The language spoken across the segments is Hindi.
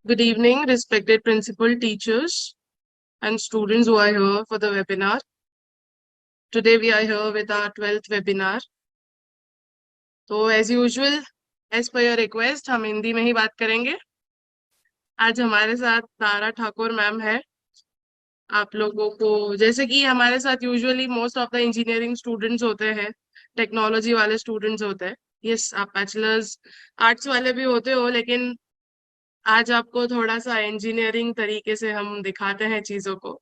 Good evening, respected principal, teachers, and students who are here for the webinar. Today we are here with our 12th webinar. तो as usual, as per your request, हम हिंदी में ही बात करेंगे. आज हमारे साथ तारा ठाकुर मैम है. आप लोगों को जैसे कि हमारे साथ usually most of the engineering students होते हैं, टेक्नोलॉजी वाले स्टूडेंट्स होते हैं. यस, आप बैचलर्स आर्ट्स वाले भी होते हो, लेकिन आज आपको थोड़ा सा इंजीनियरिंग तरीके से हम दिखाते हैं चीजों को.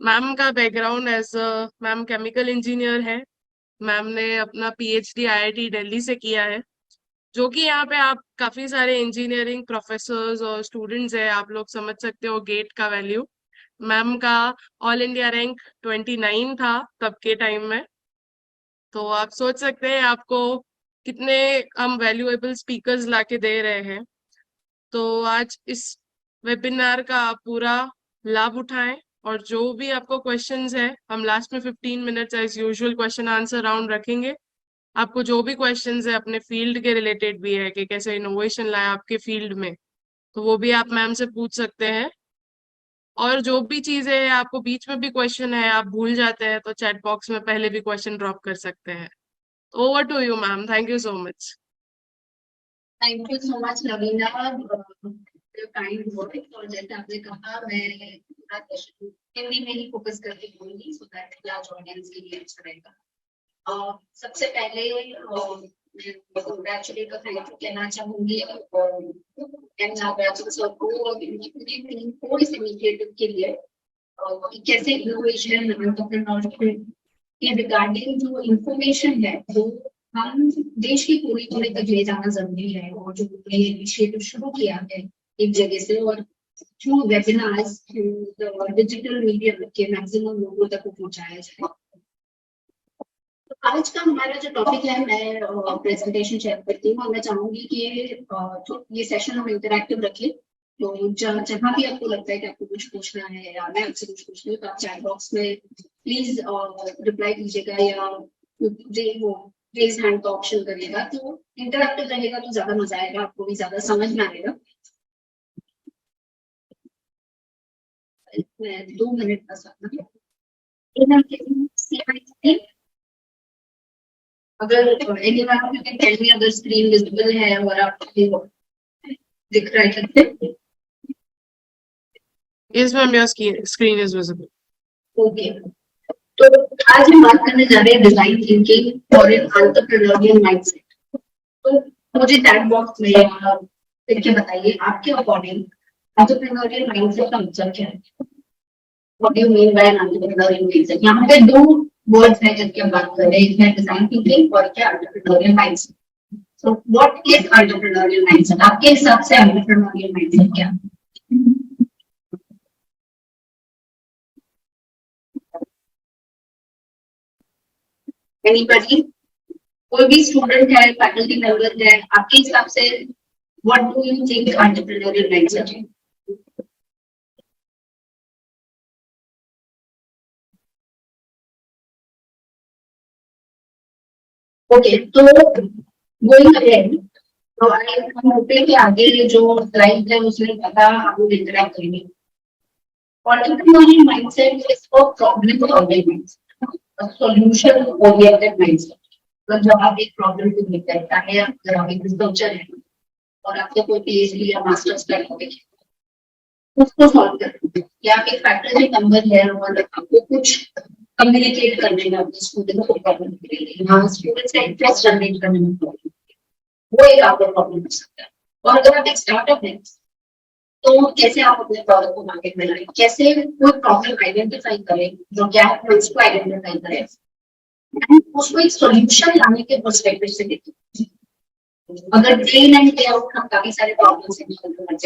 मैम का background as ma'am chemical engineer है. मैम ने अपना पीएचडी आईआईटी दिल्ली से किया है, जो कि यहाँ पे आप काफी सारे इंजीनियरिंग प्रोफेसर्स और स्टूडेंट्स है, आप लोग समझ सकते हो गेट का वैल्यू. मैम का ऑल इंडिया रैंक 29 था तब के टाइम में. तो आप सोच सकते हैं आपको कितने हम वैल्यूएबल स्पीकर्स लाके दे रहे हैं. तो आज इस वेबिनार का आप पूरा लाभ उठाएं, और जो भी आपको क्वेश्चंस है, हम लास्ट में 15 minutes as usual question answer round रखेंगे. आपको जो भी क्वेश्चंस है अपने फील्ड के रिलेटेड भी है कि कैसे इनोवेशन लाया आपके फील्ड में, तो वो भी आप मैम से पूछ सकते हैं. और जो भी चीजें हैं, आपको बीच में भी क्वेश्चन है आप भूल जाते हैं, तो चैट बॉक्स में पहले भी क्वेश्चन ड्रॉप कर सकते हैं. Over to you ma'am. Thank you so much. Thank you so much Naveena, kind word. और जैसे आपने कहा, मैं पूरा क्वेश्चन हिंदी में ही फोकस करके बोलूंगी सो दैट लार्ज ऑडियंस के लिए अच्छा रहेगा. सबसे पहले मैं कंग्रेचुलेट और थैंक यू कहना चाहूंगी एम नागराजन सर को और पूरी टीम को इस इनिशिएटिव के लिए. कैसे इनोवेशन एंटरप्रेन्योरशिप के रिगार्डिंग जो इंफॉर्मेशन है वो हम देश की कोने कोने तक ले जाना जरूरी है. और जो इनिशिएटिव शुरू किया है एक जगह से, और through webinars, through digital media के मैक्सिमम लोगों तक पहुंचाया जाए. आज का हमारा जो टॉपिक है, मैं प्रेजेंटेशन शेयर करती हूँ और मैं चाहूंगी कि ये सेशन हम इंटरैक्टिव रखें. तो जहाँ भी आपको लगता है कि आपको कुछ पूछना है या मैं आपसे कुछ पूछना है, तो आप चैट बॉक्स में प्लीज रिप्लाई कीजिएगा या वो रेज हैंड का ऑप्शन करिएगा. तो इंटरैक्टिव रहेगा तो ज्यादा मजा आएगा, आपको भी ज्यादा समझ में आएगा. मैं 2 मिनट का सकता हूँ. अगर anyone can tell me अगर स्क्रीन विजिबल है और आप दिख रहा है. Yes ma'am, your screen is visible. Okay, तो आज हम बात करने जा रहे हैं डिजाइन थिंकिंग और एन एंटरप्रेन्योरियल माइंडसेट. तो मुझे चैट बॉक्स में लिख के बताइए आपके अकॉर्डिंग एंटरप्रेन्योरियल माइंडसेट का मतलब क्या है. What do you mean by an entrepreneurial mindset. यहाँ पे दो वर्ड्स हैं जिनकी हम बात कर रहे हैं, एक है डिजाइन थिंकिंग और क्या entrepreneurial mindset. So what is entrepreneurial mindset. आपके हिसाब से एंटरप्रेन्योरियल माइंडसेट क्या है? एनीबॉडी, कोई भी स्टूडेंट है, फैकल्टी मेंबर है, आपके हिसाब से what do you think entrepreneurial mindset है? ओके, तो गोइंग अहेड, तो हम होते कि आगे जो स्लाइड है उसमें पता आप लोग इंटरैक्ट करेंगे. Entrepreneurial mindset is for problem solving mindset, solution oriented mindset. मतलब जब आप एक प्रॉब्लम को देखते हैं, चाहे अगर आप एक रिसर्चर है और आपको कोई पीएचडी या मास्टर्स करना है, उसको सॉल्व करना है, या आप एक फैकल्टी मेंबर है और आपको कुछ कम्युनिकेट करने में अपने स्टूडेंट को प्रॉब्लम करेंगे, यहाँ स्टूडेंट्स का इंटरेस्ट जनरेट करने में प्रॉब्लम, वो एक आपका प्रॉब्लम हो सकता है. और अगर आप एक स्टार्टअप है तो कैसे आप अपने प्रोडक्ट को मार्केट में लाएं, कैसे कोई प्रॉब्लम आइडेंटिफाई करें, जो गैप है उसको आइडेंटिफाई करें, उसको एक सॉल्यूशन लाने के पर्सपेक्टिव से देखें. अगर day in and day out हम काफी सारे प्रॉब्लम्स हैं,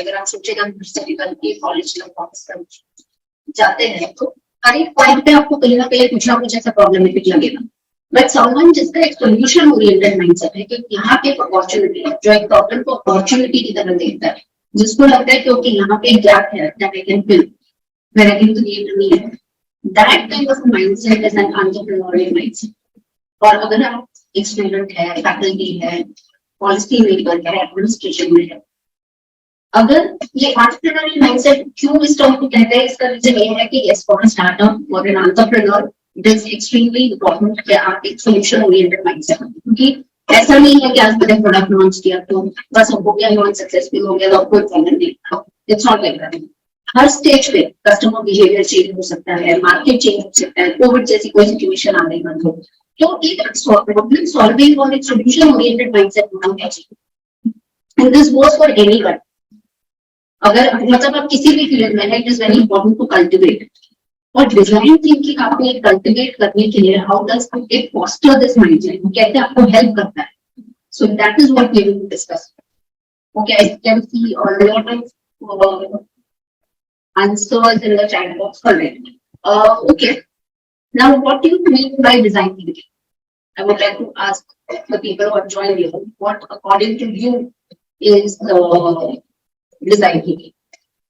अगर आप सोचेगा कॉलेज तक जाते हैं तो हर एक पॉइंट पे आपको कहीं ना कुछ ऐसा प्रॉब्लमेटिक लगेगा. बट समवन जिसका एक सॉल्यूशन ओरिएंटेड माइंडसेट है कि यहाँ पे एक अपॉर्चुनिटी है, जो एक प्रॉब्लम को अपॉर्चुनिटी की तरह देखता है, जिसको लगता है क्योंकि यहाँ पे एक गैप है that I can fill, where I can create a need. That kind of mindset is an entrepreneurial mindset. और अगर आप एक स्टूडेंट है, फैकल्टी है, पॉलिसी मेकर है, एडमिनिस्ट्रेशन में है, अगर ये एंटरप्रेन्योरियल माइंडसेट क्यों इस टर्म को कहते हैं, इसका रीजन ये है कि yes for a startup for an entrepreneur it is extremely important कि आप एक सोल्यूशन ओरिएंटेड माइंडसेट, क्योंकि ऐसा नहीं है कि आज मैंने प्रोडक्ट लॉन्च किया तो बस हो गया, लॉन्च सक्सेसफुल हो गया तो कोई प्रॉब्लम नहीं, it's not like that. Her stage पे कस्टमर बिहेवियर चेंज हो सकता है, मार्केट चेंज हो सकता है, कोविड जैसी कोई सिचुएशन आ गई बंद हो, तो एक प्रॉब्लम सॉल्विंग और एक सोल्यूशन ओरिएंटेड माइंडसेट होना चाहिए, and this goes for anyone. अगर मतलब आप किसी भी फील्ड में है, it is very important to cultivate, और डिजाइन थिंकिंग आपको एक कल्टिवेट करने के लिए how does it foster this mindset, कैसे आपको हेल्प करता है, so that is what we will discuss. Okay, I can see a lot of answers in the chat box already. Okay, now what do you mean by design thinking? I would like to ask the people who have joined here, what according to you is design thinking?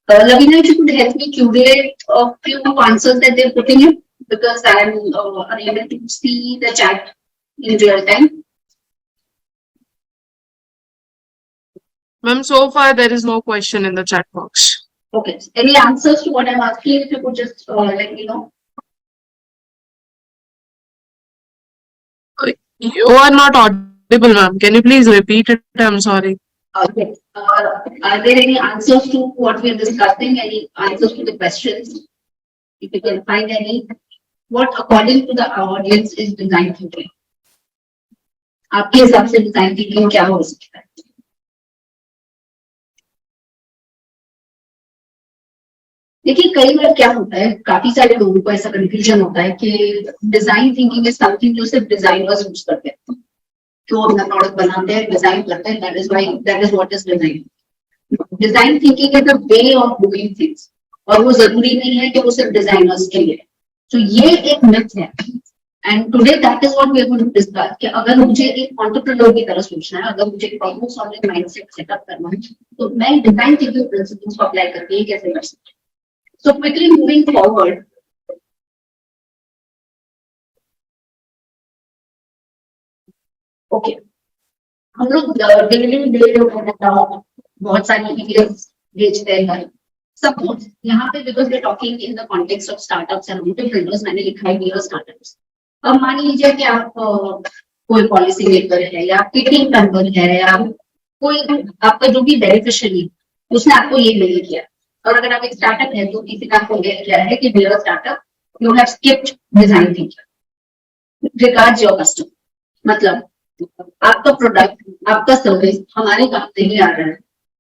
Lavina, if you could help me curate a few answers that they're putting in, because I'm unable to see the chat in real time. Ma'am, so far there is no question in the chat box. Okay, any answers to what I'm asking? If you could just let me know. You are not audible, ma'am. Can you please repeat it? I'm sorry. Okay. Are there any answers to what we're discussing? Any answers to the questions? If you can find any, what according to the audience is design thinking? आपके हिसाब से डिजाइन थिंकिंग क्या हो सकता है? देखिए, कई बार क्या होता है, काफी सारे लोगों को ऐसा कंफ्यूजन होता है कि डिजाइन थिंकिंग इज समथिंग जो सिर्फ डिजाइनर्स यूज करते हैं, जो अपना प्रोडक्ट बनाते हैं, डिजाइन करते हैं, that is what is design. Design thinking is the way of doing things, और वो जरूरी नहीं है कि वो सिर्फ डिजाइनर्स के लिए। तो ये एक मिथ है, and today that is what we are going to discuss कि अगर मुझे एक एंटरप्रेन्योर की तरह सोचना है, अगर मुझे प्रॉब्लम सॉल्विंग माइंडसेट सेटअप करना है, तो मैं डिजाइन थिंकिंग प्रिंसिपल्स को अप्लाई करके ये कैसे कर सकती हूँ। So quickly moving forward, okay, हम लोग डेली बहुत सारी ईमेल्स भेजते हैं। सपोज यहाँ पे because we talking in the context of startups and entrepreneurs, मैंने लिखा है डियर स्टार्टअप्स। अब मान लीजिए कि आप कोई पॉलिसी मेकर है, या आपकी टीम मेंबर है, या कोई आपका जो भी बेनिफिशियरी, उसने आपको ये मेल किया, और अगर आप एक स्टार्टअप है तो किसी का आपको मेल किया है कि dear startup, you have skipped design thinking regards your customer. मतलब आपका प्रोडक्ट, आपका सर्विस हमारे काम से ही आ रहा है,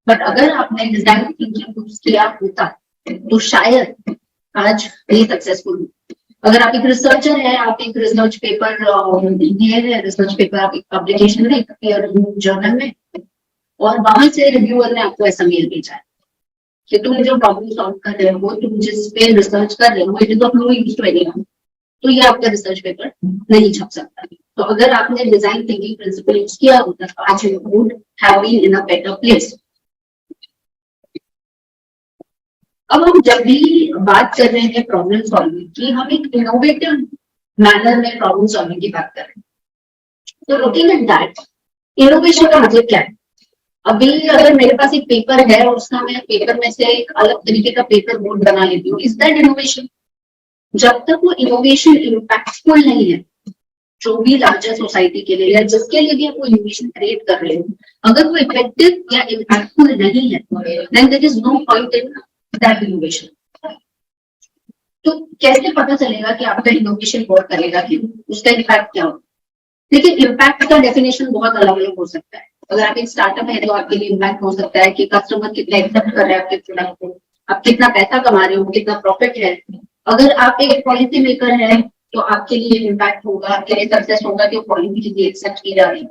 बट अगर आपने डिजाइन थिंकिंग यूज किया होता तो शायद आज ये सक्सेसफुल हो। अगर आप एक रिसर्चर है, आप एक रिसर्च पेपर रिसर्च पेपर आप एक पब्लिकेशन है पीयर रिव्यू जर्नल में, और वहां से रिव्यूअर ने आपको ऐसा मेल भेजा है कि तुम जो प्रॉब्लम सॉल्व कर रहे हो, तुम जिस पे रिसर्च कर रहे हो, it is of no use to anyone, तो ये आपका रिसर्च पेपर नहीं छप सकता। तो अगर आपने डिजाइन थिंकिंग प्रिंसिपल यूज किया होता तो आज you would have been in a better place. अब हम जब भी बात कर रहे हैं प्रॉब्लम सॉल्विंग की, हम एक इनोवेटिव मैनर में प्रॉब्लम सॉल्विंग की बात कर रहे हैं। तो लुकिंग एट दैट, इनोवेशन का मतलब क्या है? अभी अगर मेरे पास एक पेपर है और उसका मैं पेपर में से एक अलग तरीके का पेपर बोर्ड बना लेती हूँ, इज दैट इनोवेशन? जब तक वो इनोवेशन इम्पैक्टफुल नहीं है, जो भी लार्जर सोसाइटी के लिए या जिसके लिए भी आप वो इनोवेशन क्रिएट कर रहे हो, अगर वो इफेक्टिव या इम्पैक्टफुल नहीं है, then there is no point in that innovation. तो कैसे पता चलेगा कि आपका इनोवेशन वर्क करेगा कि उसका इम्पैक्ट क्या होगा? देखिए, इम्पैक्ट का डेफिनेशन बहुत अलग अलग हो सकता है। अगर आप एक स्टार्टअप है तो आपके लिए इम्पैक्ट हो सकता है कि कस्टमर कितना एक्सेप्ट कर रहे हैं आपके प्रोडक्ट को, आप कितना पैसा कमा रहे हो, कितना प्रॉफिट है। अगर आप एक पॉलिसी मेकर है तो आपके लिए इम्पैक्ट होगा, आपके लिए सक्सेस होगा कि पॉलिसी की एक्सेप्ट की जा रही है।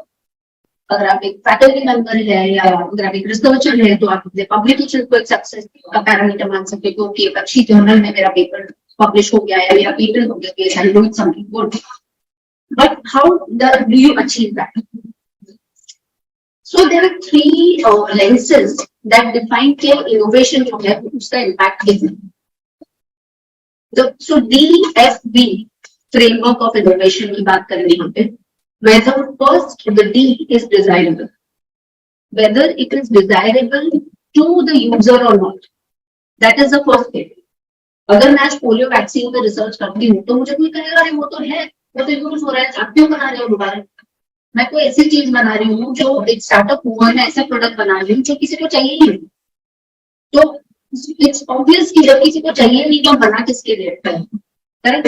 अगर आप एक फैकल्टी मेंबर है या अगर आप एक रिसर्चर है तो आप अपने पब्लिकेशन को एक सक्सेस का पैरामीटर मान सकते हो कि एक अच्छी जर्नल में मेरा पेपर पब्लिश हो गया है, मेरा पेटेंट हो गया, I do something good. But how do you achieve that? So there are three lenses that define कि innovation जो है उसका impact कितना है। So DFB framework of innovation की बात करें यहाँ पे, whether first the D is desirable, whether it is desirable to the user or not. That is the first thing. अगर मैं आज पोलियो वैक्सीन पे रिसर्च करती हूँ तो मुझे कोई कहेगा अरे वो तो है, वो तो यूज हो रहा है, आप क्यों बना रहे हो दोबारा? मैं कोई ऐसी चीज बना रही हूँ जो एक स्टार्टअप हुआ, मैं ऐसा प्रोडक्ट बना रही हूँ जो किसी को चाहिए नहीं, तो इट्स ऑब्वियस कि जब किसी को चाहिए नहीं तो बना किसके लिए, correct?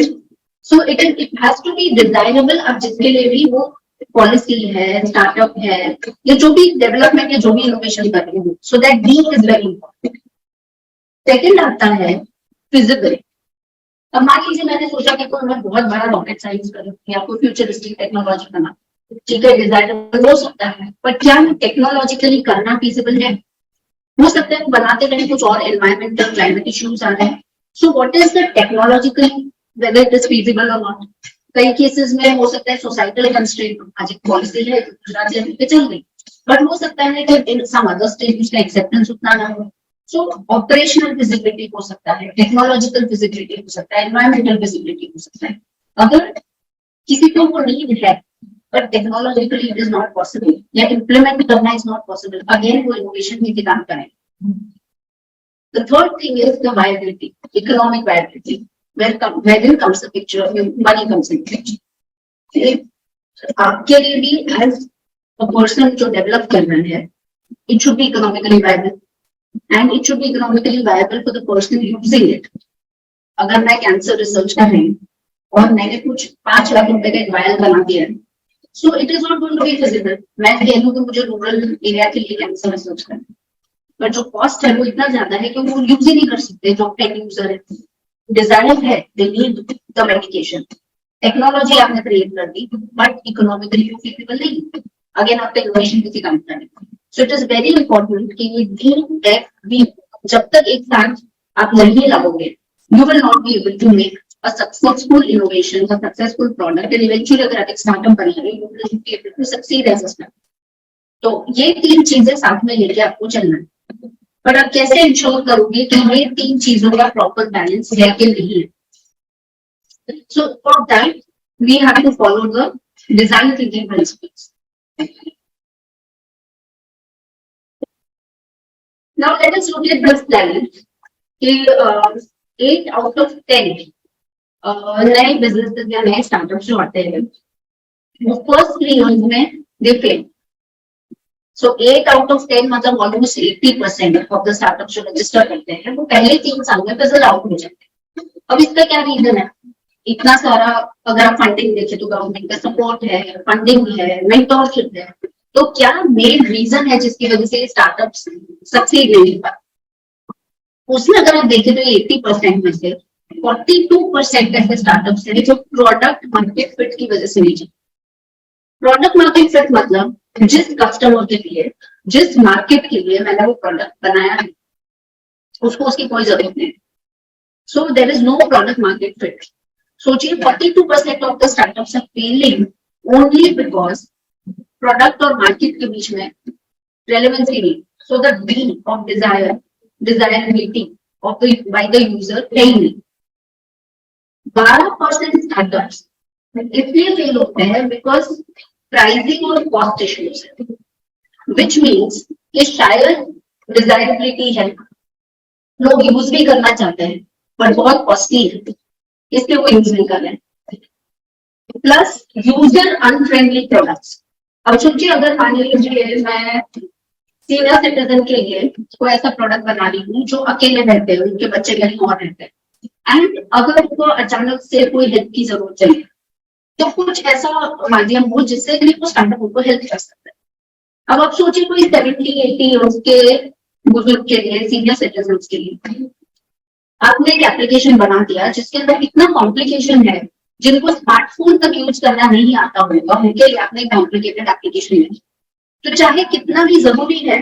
So it has to be designable. अब जिसके लिए भी वो पॉलिसी है, स्टार्टअप है, या जो भी डेवलपमेंट या जो भी इनोवेशन कर रही हूँ, so that D is very important. Second आता है फिजिकल. अब मान लीजिए मैंने सोचा कि कोई मैं बहुत बड़ा रॉकेट साइंस करूँ या कोई फ्यूचरिस्टिक टेक्नोलॉजी बना, ठीक है, डिजाइनेबल हो सकता है, पर क्या टेक्नोलॉजिकली करना फीजिबल है? हो सकता है बनाते रहे कुछ और एनवायरमेंटल क्लाइमेट इश्यूज आ रहे हैं. सो what is the technologically whether it is feasible और नॉट? कई केसेस में हो सकता है सोसाइटल कंस्ट्रेंट, आज एक पॉलिसी है गुजरात लेवल पे चल गई, बट हो सकता है कि इन सम अदर स्टेट उसका एक्सेप्टेंस उतना ना हो. सो ऑपरेशनल फिजिबिलिटी हो सकता है, टेक्नोलॉजिकल फिजिबिलिटी हो सकता है, एनवायरमेंटल फिजिबिलिटी हो सकता है. अगर किसी को वो नीड है but technologically it is not possible, या implement करना is not possible, again वो innovation में काम करें. The third thing is the viability, economic viability. Where comes the picture, money comes in picture. आपके लिए भी as a person जो develop कर रहे हैं, it should be economically viable, and it should be economically viable for the person using it. अगर मैं कैंसर रिसर्च कर रही हूँ और मैंने कुछ 5 लाख रुपए का एक वायल बना दिया है, so it is not going to be feasible. मैं कह लूँ कि मुझे रूरल एरिया के लिए कैंसर रिसर्च करना, बट जो कॉस्ट है वो इतना ज्यादा है कि वो यूज ही नहीं कर सकते जो टेक यूजर है. डिजायर है, they need the medication, technology आपने क्रिएट कर दी, बट इकोनॉमिकली फीजिबल नहीं. अगेन आपका इनोवेशन किसी काम का नहीं. सो इट इज वेरी इंपॉर्टेंट कि ये डी टेक बी जब तक एक साथ आप नहीं लाओगे, you will not be able to make a successful innovation, a successful product, and eventually अगर आप एक स्टार्टअप बना रहे हो, you will be able to succeed as a startup. तो ये 3 चीजें साथ में लेके आपको चलना है. पर आप कैसे इंश्योर करोगे कि ये 3 चीजों का प्रॉपर बैलेंस है कि नहीं है? So for that we have to follow the design thinking principles. Now let us look at this planning. 8 out of 10 नए बिजनेस या नए स्टार्टअप जो आते हैं वो फर्स्ट 3 years में दे फेल. सो 8 out of 10 मतलब ऑलमोस्ट 80% ऑफ द स्टार्टअप जो रजिस्टर करते हैं वो पहले 3 साल में फिजल आउट हो जाते हैं. अब इसका क्या रीजन है? इतना सारा अगर आप फंडिंग देखें तो गवर्नमेंट का सपोर्ट है, फंडिंग है, मेंटरशिप है, तो क्या मेन रीजन है जिसकी वजह से स्टार्टअप सक्सीड नहीं हो पाते? उसमें अगर आप देखें तो 80% में से 42% ऐसे स्टार्टअप्स हैं जो प्रोडक्ट मार्केट फिट की वजह से नहीं चलते. प्रोडक्ट मार्केट फिट मतलब जिस कस्टमर के लिए, जिस मार्केट के लिए मैंने वो प्रोडक्ट बनाया है उसको उसकी कोई जरूरत नहीं. So there is no product market fit. सोचिए 42% of the startups are failing only because product और मार्केट के बीच में रेलेवेंसी नहीं. So the D of desirability of the by the user नहीं. 12% स्टार्टअप्स इसलिए फेल होते हैं बिकॉज प्राइसिंग और कॉस्ट इश्यूज है, विच मीन्स कि शायद डिजायरेबिलिटी है, लोग यूज भी करना चाहते हैं पर बहुत कॉस्टली है इसलिए वो यूज नहीं कर रहे हैं. Plus user unfriendly products. अब सोचिए अगर मान लीजिए मैं सीनियर सिटीजन के लिए कोई ऐसा प्रोडक्ट बना रही हूँ जो अकेले रहते हैं, उनके बच्चे कहीं और रहते हैं, एंड अगर उनको अचानक से कोई हेल्प की जरूरत चाहिए तो कुछ ऐसा माध्यम हो जिससे भी वो स्टार्टअप उनको हेल्प कर सकता है. अब आप सोचिए कोई 70-80 ईयर्स के बुजुर्ग के लिए, सीनियर सिटीजन के लिए आपने एक एप्लीकेशन बना दिया जिसके अंदर इतना कॉम्प्लिकेशन है, जिनको स्मार्टफोन तक यूज करना नहीं आता होगा उनके लिए आपने एक कॉम्प्लिकेटेड एप्लीकेशन है. तो चाहे कितना भी जरूरी है,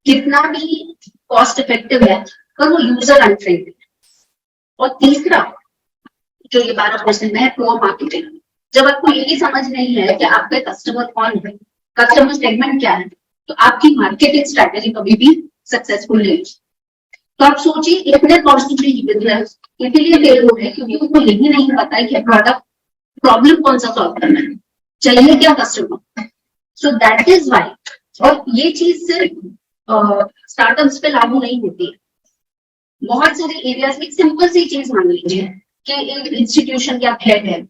कितना भी कॉस्ट इफेक्टिव है, पर वो यूजर अनफ्रेंडली. और तीसरा जो ये 12% है पुअर मार्केटिंग. जब आपको यही समझ नहीं है कि आपके कस्टमर कौन है, कस्टमर सेगमेंट क्या है, तो आपकी मार्केटिंग स्ट्रेटेजी कभी भी सक्सेसफुल नहीं. तो आप सोचिए इतने कॉस्टली बिजनेस इसीलिए फेल हो रहे हैं क्योंकि उनको यही नहीं पता है कि प्रोडक्ट प्रॉब्लम कौन सा सॉल्व करना है, चाहिए क्या customer. So that is why. और ये चीज सिर्फ स्टार्टअप्स पे लागू नहीं होती है। बहुत सारे एरियाज में सिंपल सी चीज मान लीजिए कि एक इंस्टीट्यूशन के आप हेड है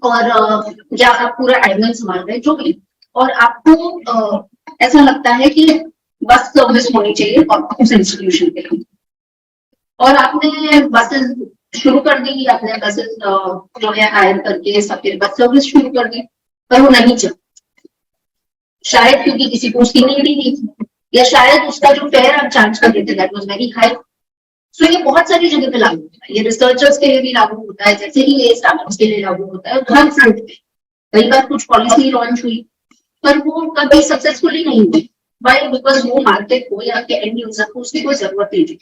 और या आप पूरा एडमिन संभाल रहे हैं जो भी, और आपको ऐसा लगता है कि बस सर्विस होनी चाहिए और उस इंस्टीट्यूशन के लिए, और आपने बसेस शुरू कर दी, आपने बसेस जो है हायर करके सबके बस सर्विस शुरू कर दी, पर वो नहीं चल, शायद क्योंकि किसी को उसकी नीड ही नहीं थी, या शायद उसका जो फेयर आप चार्ज कर देते दैट वाज वेरी हाई। सो ये बहुत सारी जगह पे लागू होता है, ये रिसर्चर्स के लिए भी लागू होता है, जैसे ही ये स्टार्टअप्स के लिए लागू होता है। हर फ्रंट पे कई बार कुछ पॉलिसी लॉन्च हुई पर वो कभी सक्सेसफुली नहीं हुई, वाई? बिकॉज वो मार्केट को या आपके एंड यूजर को उसकी कोई जरूरत नहीं थी।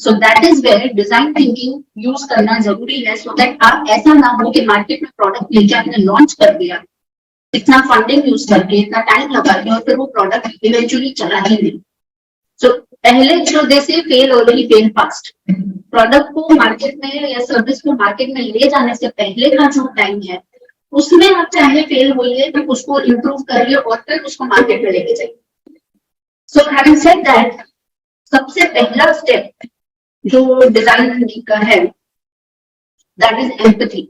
So that is where design thinking use करना जरूरी है, सो दैट आप ऐसा ना हो कि मार्केट में प्रोडक्ट लेके आपने लॉन्च कर दिया, इतना फंडिंग यूज करके, इतना टाइम लगा के, और फिर वो प्रोडक्ट इवेंचुअली चला ही नहीं। सो पहले जो दे से fail early fail fast, product को मार्केट में या सर्विस को मार्केट में ले जाने से पहले का जो टाइम है उसमें आप चाहे फेल होइए तो उसको इम्प्रूव करिए और फिर उसको मार्केट में लेके जाइए। सो हैविंग सेड दैट, सबसे पहला स्टेप जो डिजाइन थिंकिंग का है दैट इज एम्पैथी।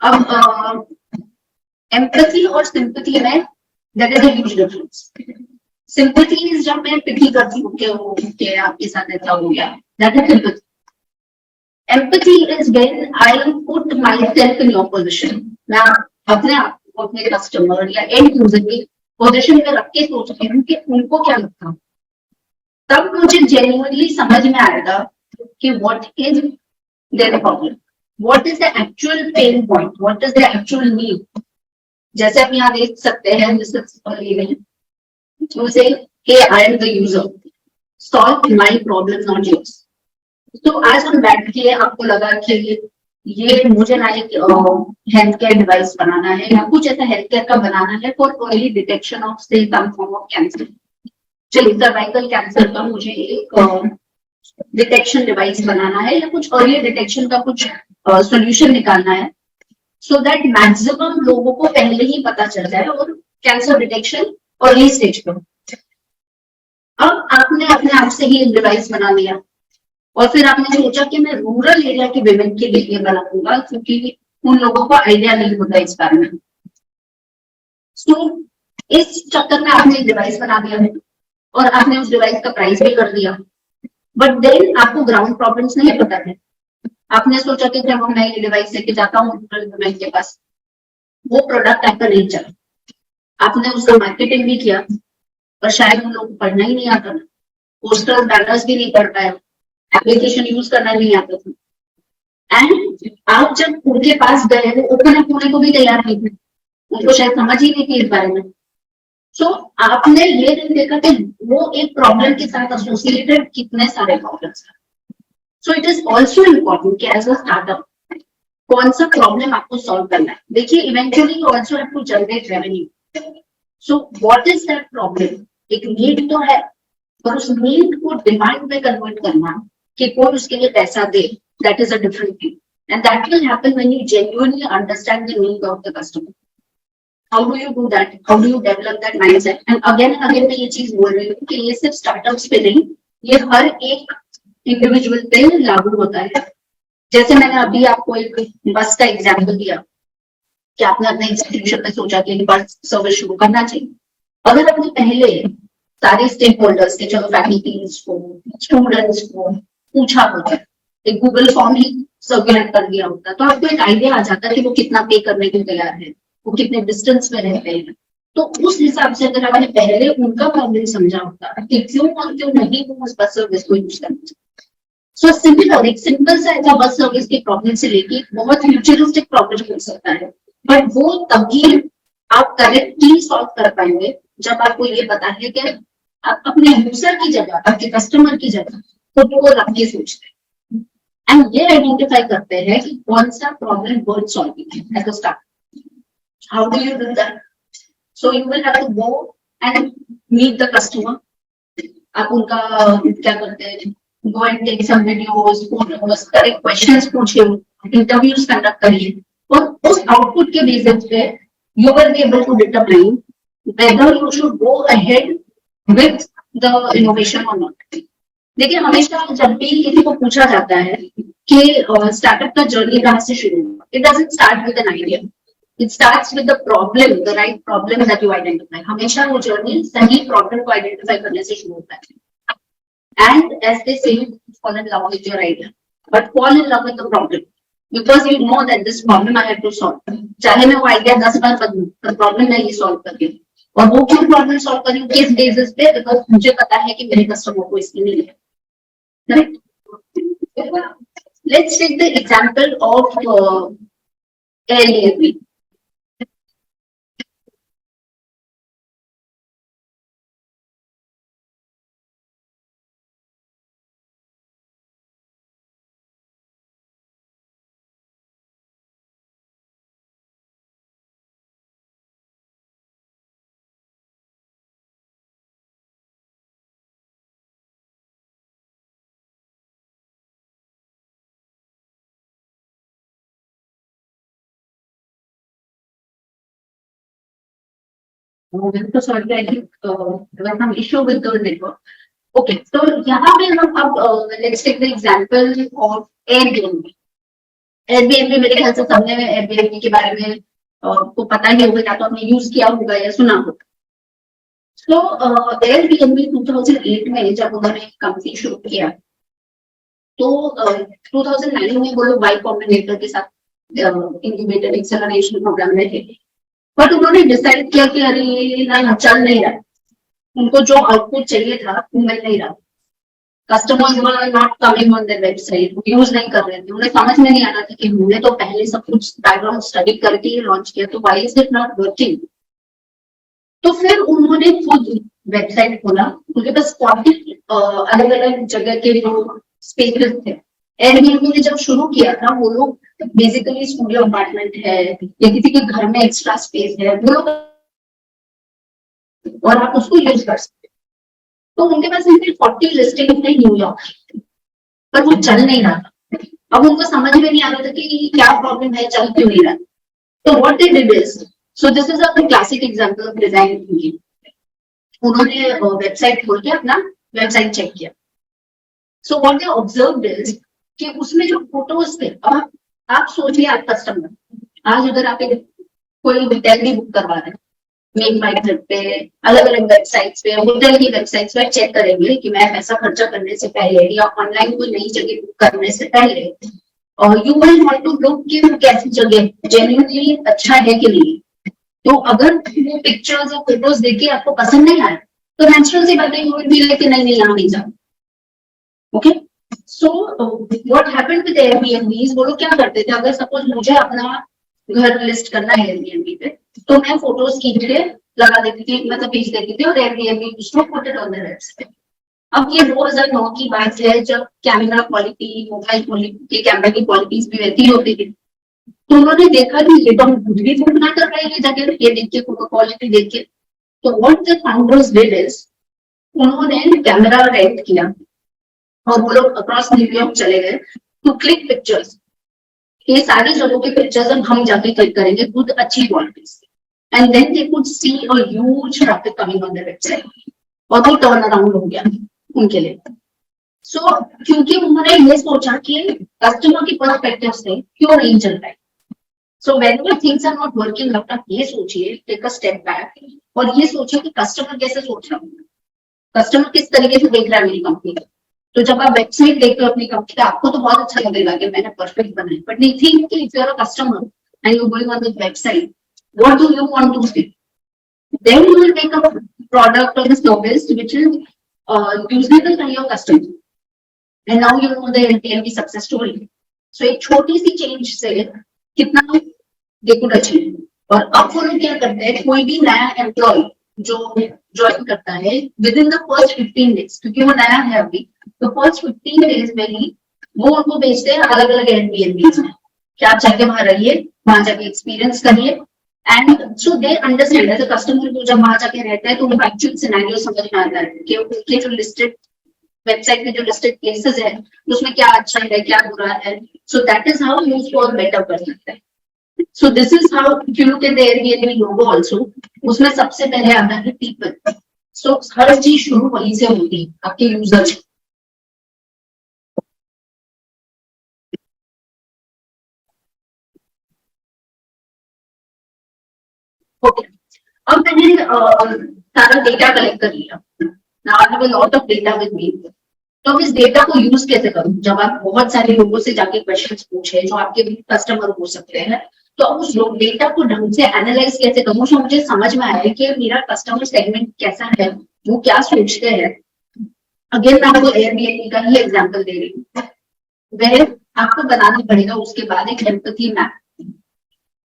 अब एम्पैथी और सिंपैथी में that is a huge difference. Sympathy is जब मैं पिटी करती हूँ कि आपके साथ ऐसा हो गया, that is sympathy. Empathy is when I put my self in your position. मैं अपने आप को अपने कस्टमर या एंड यूजर की पोजिशन में रख के सोचती हूँ कि उनको क्या लगता है, तब मुझे जेन्युइनली समझ में आएगा कि what is their problem, what is the actual pain point, what is the actual need. जैसे आप यहाँ देख सकते हैं, this is to say, hey, I am the user, solve my problem, not yours. तो आज हम बैठ के आपको लगा कि ये मुझे ना एक हेल्थ केयर डिवाइस बनाना है या कुछ ऐसा हेल्थ केयर का बनाना है फॉर अर्ली डिटेक्शन ऑफ से सम फॉर्म ऑफ कैंसर। चलिए, सर्वाइकल कैंसर का मुझे एक डिटेक्शन डिवाइस बनाना है या कुछ अर्ली डिटेक्शन का कुछ सोल्यूशन निकालना है, सो दैट मैक्सिमम लोगों को पहले ही पता चल जाए और कैंसर डिटेक्शन अर्ली स्टेज पे। अब आपने अपने आप से ही एक डिवाइस बना लिया और फिर आपने सोचा कि मैं रूरल एरिया के विमेन के लिए बनाऊंगा क्योंकि उन लोगों को आइडिया नहीं होता इस बारे में। तो इस चक्कर में आपने एक डिवाइस बना दिया है और आपने उस डिवाइस का प्राइस भी कर दिया, बट देन आपको ग्राउंड प्रॉब्लम्स नहीं पता है। आपने सोचा कि जब मैं ये डिवाइस लेके जाता हूँ रूरल विमेन के पास, वो प्रोडक्ट आपका नहीं चला, आपने उसका मार्केटिंग भी किया पर शायद उन लोगों को पढ़ना ही नहीं आता था, पोस्टर बैनर्स भी नहीं पढ़ पाया, एप्लीकेशन यूज करना नहीं आता था। एंड आप जब उनके पास गए, वो ओपन अप होने को भी तैयार नहीं थे, उनको शायद समझ ही नहीं थी इस बारे में। सो आपने ये नहीं देखा कि वो एक प्रॉब्लम के साथ एसोसिएटेड कितने सारे प्रॉब्लम्स हैं। So it is also important कि एज अ स्टार्टअप कौन सा प्रॉब्लम आपको सॉल्व करना है। देखिए, eventually you also have to generate revenue. So what is that problem? एक नीड तो है, पर उस नीड को डिमांड में कन्वर्ट करना कि कोई उसके लिए पैसा दे, that is a different thing, and that will happen when you genuinely understand the need of the customer. How do you do that? How do you develop that mindset? And again मैं ये चीज बोल रही हूँ कि ये सिर्फ स्टार्टअप्स पे नहीं, ये हर एक इंडिविजुअल पे लागू होता है। जैसे मैंने अभी आपको एक बस का एग्जाम्पल दिया कि आपने अपने इंस्टीट्यूशन में सोचा कि बस सर्विस शुरू करना चाहिए। अगर आपने पहले सारे स्टेक होल्डर्स के, चलो फैकल्टीज को, स्टूडेंट्स को पूछा होता, एक गूगल फॉर्म ही सर्कुलेट कर दिया होता, तो आपको एक आइडिया आ जाता है कि वो कितना पे करने को तैयार है, वो कितने डिस्टेंस में रहते हैं। तो उस हिसाब से अगर आपने पहले उनका प्रॉब्लम समझा होता कि क्यों और क्यों नहीं वो उस बस सर्विस को यूज करना चाहिए। सो सिमिलर एक सिंपल सा ऐसा बस सर्विस के प्रॉब्लम से लेके बहुत फ्यूचरिस्टिक प्रॉब्लम हो सकता है, बट वो तभी आप करेक्टली सॉल्व कर पाएंगे जब आपको ये पता है कि आप अपने यूजर की जगह, आपके कस्टमर की जगह खुद को रख के सोचते हैं एंड ये आइडेंटिफाई करते हैं कि कौन सा प्रॉब्लम वर्थ सॉल्विंग है at the start. How do you do that? So you will have to go and meet the customer. आप उनका क्या करते हैं, go and take some videos, photos, correct questions पूछिए, interviews conduct करिए, और उस आउटपुट के बेसिस पे you will be able to determine whether you should go ahead with the innovation or not. देखिए हमेशा जब भी किसी को पूछा जाता है कि स्टार्टअप का जर्नी कहाँ से शुरू हुआ, it doesn't start with an idea. It starts with the problem, the right problem that you identify. हमेशा वो जर्नी सही प्रॉब्लम को आइडेंटिफाई करने से शुरू होता है. And as they say, fall in love with your idea, but fall in love with the problem because you know that this problem I have to solve. चाहे मैं वो आइडिया 10 बार बदलूं, पर प्रॉब्लम मैं ये सॉल्व कर रही हूँ. और वो क्यों प्रॉब्लम सॉल्व कर रही हूँ, किस बेसिस पे? बिकॉज मुझे पता है कि मेरे कस्टमर को इसकी नीड है. Correct? Let's take the example of Airbnb. तो sorry I think some issue with the network. Okay, so यहाँ पे हम अब let's take the example of Airbnb. Airbnb मेरे ख्याल से सबने Airbnb के बारे में को पता ही होगा, या तो आपने यूज किया होगा या सुना होगा. So Airbnb 2008 में जब उन्होंने कंपनी शुरू किया, तो 2009 में वो लोग Y Combinator के साथ इंक्यूबेटर एक्सेलरेशन प्रोग्राम में थे. बट उन्होंने डिसाइड किया कि अरे ये ना चल नहीं रहा, उनको जो आउटपुट चाहिए था वो मिल नहीं रहा. Customers were not coming on their website, use नहीं कर रहे थे. उन्हें समझ में नहीं आ रहा था कि हमने तो पहले सब कुछ बैकग्राउंड स्टडी करके लॉन्च किया, तो why is it not working. तो फिर उन्होंने खुद वेबसाइट खोला. उनके पास काफी अलग अलग जगह के जो स्पेसेस थे. एयरबीएनबी ने जब शुरू किया था, वो लोग बेसिकली स्टूडियो अपार्टमेंट है या किसी के घर में एक्स्ट्रा स्पेस है, वो लोग और आप उसको यूज कर सकते. तो उनके पास 40 लिस्टिंग थे न्यूयॉर्क, पर वो चल नहीं रहा था. अब उनको समझ में नहीं आ रहा था कि क्या प्रॉब्लम है, चल क्यों नहीं रहा. तो what they did is, so this is a classic example of design thinking. उन्होंने वेबसाइट खोल के अपना वेबसाइट चेक किया. So what they observed is कि उसमें जो फोटोज थे, अब आप सोचिए आप कस्टमर, आज अगर आप कोई होटल भी बुक करवा रहे हैं, मेक माई ट्रिप पे, अलग अलग वेबसाइट्स पे, होटल की वेबसाइट्स पे चेक करेंगे कि मैं पैसा खर्चा करने से पहले या ऑनलाइन कोई नई जगह बुक करने से पहले, और you will want to look कि कैसी जगह जेन्युइनली अच्छा है कि नहीं. तो अगर वो पिक्चर्स और फोटोज देख के आपको पसंद नहीं आए, तो नेचुरल सी बात है, यू विल बी लाइक नहीं यहाँ नहीं जाओ. Okay, so what happened with Airbnb, वो लोग क्या करते थे, अगर सपोज मुझे अपना घर लिस्ट करना है एयरबीएनबी पे, तो मैं फोटोज खींच के लगा देती थी, मतलब भेज देती थी, और एयरबीएनबी उसको put it on the website. अब ये 2009 की बात है, जब camera quality, mobile quality, camera की क्वालिटीज भी वैसी होती थी. तो उन्होंने देखा कि ये तो हम खुद भी बना कर रहे हैं ये जगह, ये देख के फोटो क्वालिटी देख के. तो what the founders did is, उन्होंने कैमरा रेंट किया और वो लोग अक्रॉस न्यूयॉर्क चले गए टू क्लिक पिक्चर्स. ये सारी जगहों के पिक्चर्स हम जाके क्लिक करेंगे खुद अच्छी क्वालिटी से, and then they could see a huge traffic coming on the website. और वो टर्न अराउंड हो गया उनके लिए. सो क्योंकि उन्होंने ये सोचा कि कस्टमर की पर्सपेक्टिव से क्यों नहीं चल रहा है. So whenever things are not working out, आप ये सोचिए, टेक अ स्टेप बैक और ये सोचिए कि कस्टमर कैसे सोच रहा है, कस्टमर किस तरीके से देख रहा है मेरी कंपनी को. तो जब आप वेबसाइट देखते हो अपनी कंपनी का, आपको तो बहुत अच्छा लगेगा कि मैंने परफेक्ट बनाया, बट नहीं थिंक कि if you are a customer and you going on the website, what do you want to see, then you will make a product और service which is usable by your customer. And now you know the Airbnb success story. So एक छोटी सी चेंज से कितना दे कुड अचीव. और अब वो लोग क्या करते हैं, कोई भी नया एम्प्लॉय जो ज्वाइन करता है with in the first 15 days, क्योंकि वो नया है अभी, तो फर्स्ट 15 डेज में ही वो उनको भेजते हैं अलग अलग एयरबीएनबीज में कि आप जाके वहां रहिए, वहां जाके एक्सपीरियंस करिए. And so they understand, as a customer को जब वहां जाके रहता है तो उनको एक्चुअल सिनेरियो समझ में आता है कि उनके जो लिस्टेड वेबसाइट पे जो लिस्टेड प्लेसेस है उसमें क्या अच्छा है क्या बुरा है. So that is how use for better कर सकते हैं. So this is how, if you look at the Airbnb logo also, उसमें सबसे पहले आता है people. सो हर चीज शुरू वहीं से होती है आपके यूजर से। ओके, अब मैंने सारा डेटा कलेक्ट कर लिया। Now I have a lot of data with me. तो अब इस डेटा को यूज कैसे करूं? जब आप बहुत सारे लोगों से जाके क्वेश्चंस पूछे जो आपके कस्टमर हो सकते हैं, तो अब उस डेटा को ढंग से एनालाइज कैसे करूं जो मुझे समझ में आए कि मेरा कस्टमर सेगमेंट कैसा है, वो क्या सोचते हैं। अगेन मैं आपको एयरबीएनबी का ही एग्जांपल दे रही हूँ। वह आपको बनाना पड़ेगा उसके बाद एक empathy map.